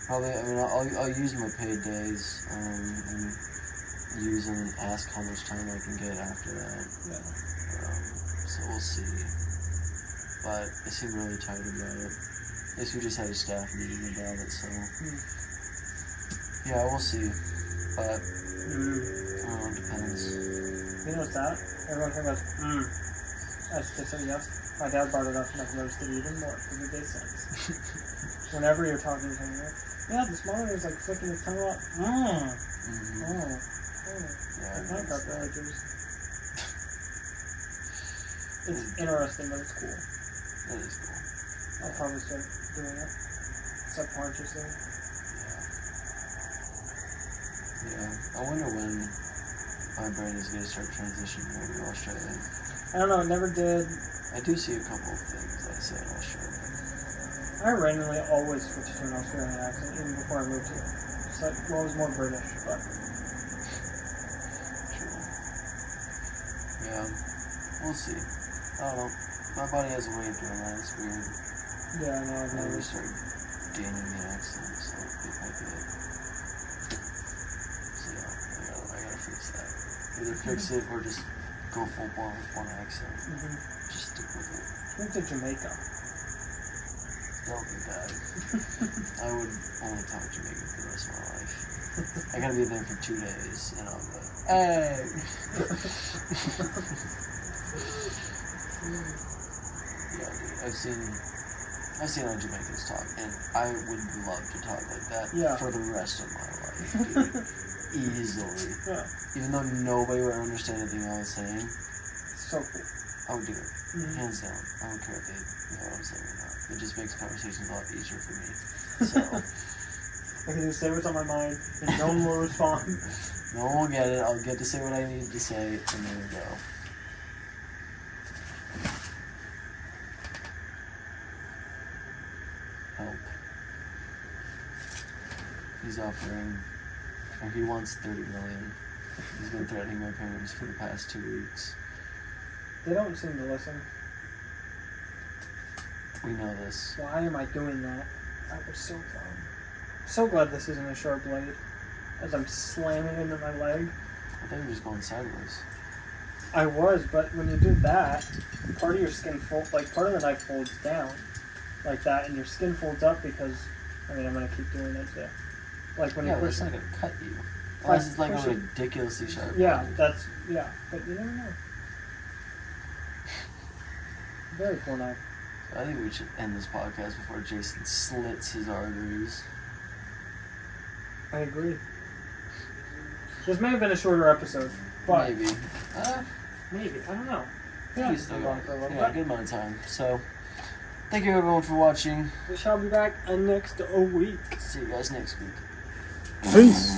Speaker 2: Probably. I mean, I'll use my paid days and use and ask how much time I can get after that.
Speaker 1: Yeah.
Speaker 2: So we'll see. But they seem really tight about it. I guess we just had a staff meeting about it, so yeah, we'll see. But I don't know, it depends.
Speaker 1: You know what's that? Everyone here goes, I just said yes. My dad brought it up and I've noticed it even more because it makes sense. Whenever you're talking to him, you're like, yeah, this morning was like flicking his tongue out.
Speaker 2: Yeah,
Speaker 1: Pine cart villagers. It's interesting, but it's cool.
Speaker 2: That is cool.
Speaker 1: I'll probably start doing it subconsciously.
Speaker 2: Yeah. I wonder when my brain is going to start transitioning over to Australia.
Speaker 1: I don't know, it never did.
Speaker 2: I do see a couple of things I say in Australia.
Speaker 1: I randomly always switched to an Australian accent even before I moved here. Just like, well, it was more British, but
Speaker 2: True. Yeah. We'll see. I don't know. My body has a way of doing that. It's weird.
Speaker 1: yeah, I know, I've
Speaker 2: I never
Speaker 1: noticed.
Speaker 2: start gaining the accent, so it might be it. So yeah, I gotta fix that. Either fix it or just go full blown with one accent. Just stick with it.
Speaker 1: Went to Jamaica.
Speaker 2: Don't do that. I would only talk Jamaican for the rest of my life. I gotta be there for 2 days, and I'll be like, hey! Yeah, dude, I've seen how Jamaicans talk, and I would love to talk like that for the rest of my life, dude. Easily.
Speaker 1: Yeah.
Speaker 2: Even though nobody would understand anything I was saying,
Speaker 1: So cool.
Speaker 2: I would do it. Hands down. I don't care if they know what I'm saying or not. It just makes conversations a lot easier for me. So
Speaker 1: I can just say what's on my mind, and no one will respond.
Speaker 2: no one will get it. I'll get to say what I need to say, and there we go. Help. He's offering, or he wants $30 million. He's been threatening my parents for the past 2 weeks.
Speaker 1: They don't seem to listen.
Speaker 2: We know this.
Speaker 1: Why am I doing that? I was so dumb. So glad this isn't a sharp blade. As I'm slamming into my leg.
Speaker 2: I thought you were just going sideways.
Speaker 1: I was, but when you do that, part of your skin part of the knife folds down. Like that, and your skin folds up because, I'm gonna keep doing it too. Like when you
Speaker 2: but
Speaker 1: push
Speaker 2: it's not gonna cut you. Unless it's like a ridiculously sharp
Speaker 1: yeah,
Speaker 2: blade.
Speaker 1: but you never know. Very cool knife.
Speaker 2: I think we should end this podcast before Jason slits his arteries.
Speaker 1: I agree. This may have been a shorter episode, but
Speaker 2: Maybe.
Speaker 1: maybe, I don't know.
Speaker 2: Yeah,
Speaker 1: We still gone for a little
Speaker 2: yeah,
Speaker 1: bit.
Speaker 2: good amount of time. So, thank you everyone for watching.
Speaker 1: We shall be back next week.
Speaker 2: See you guys next week.
Speaker 1: Peace.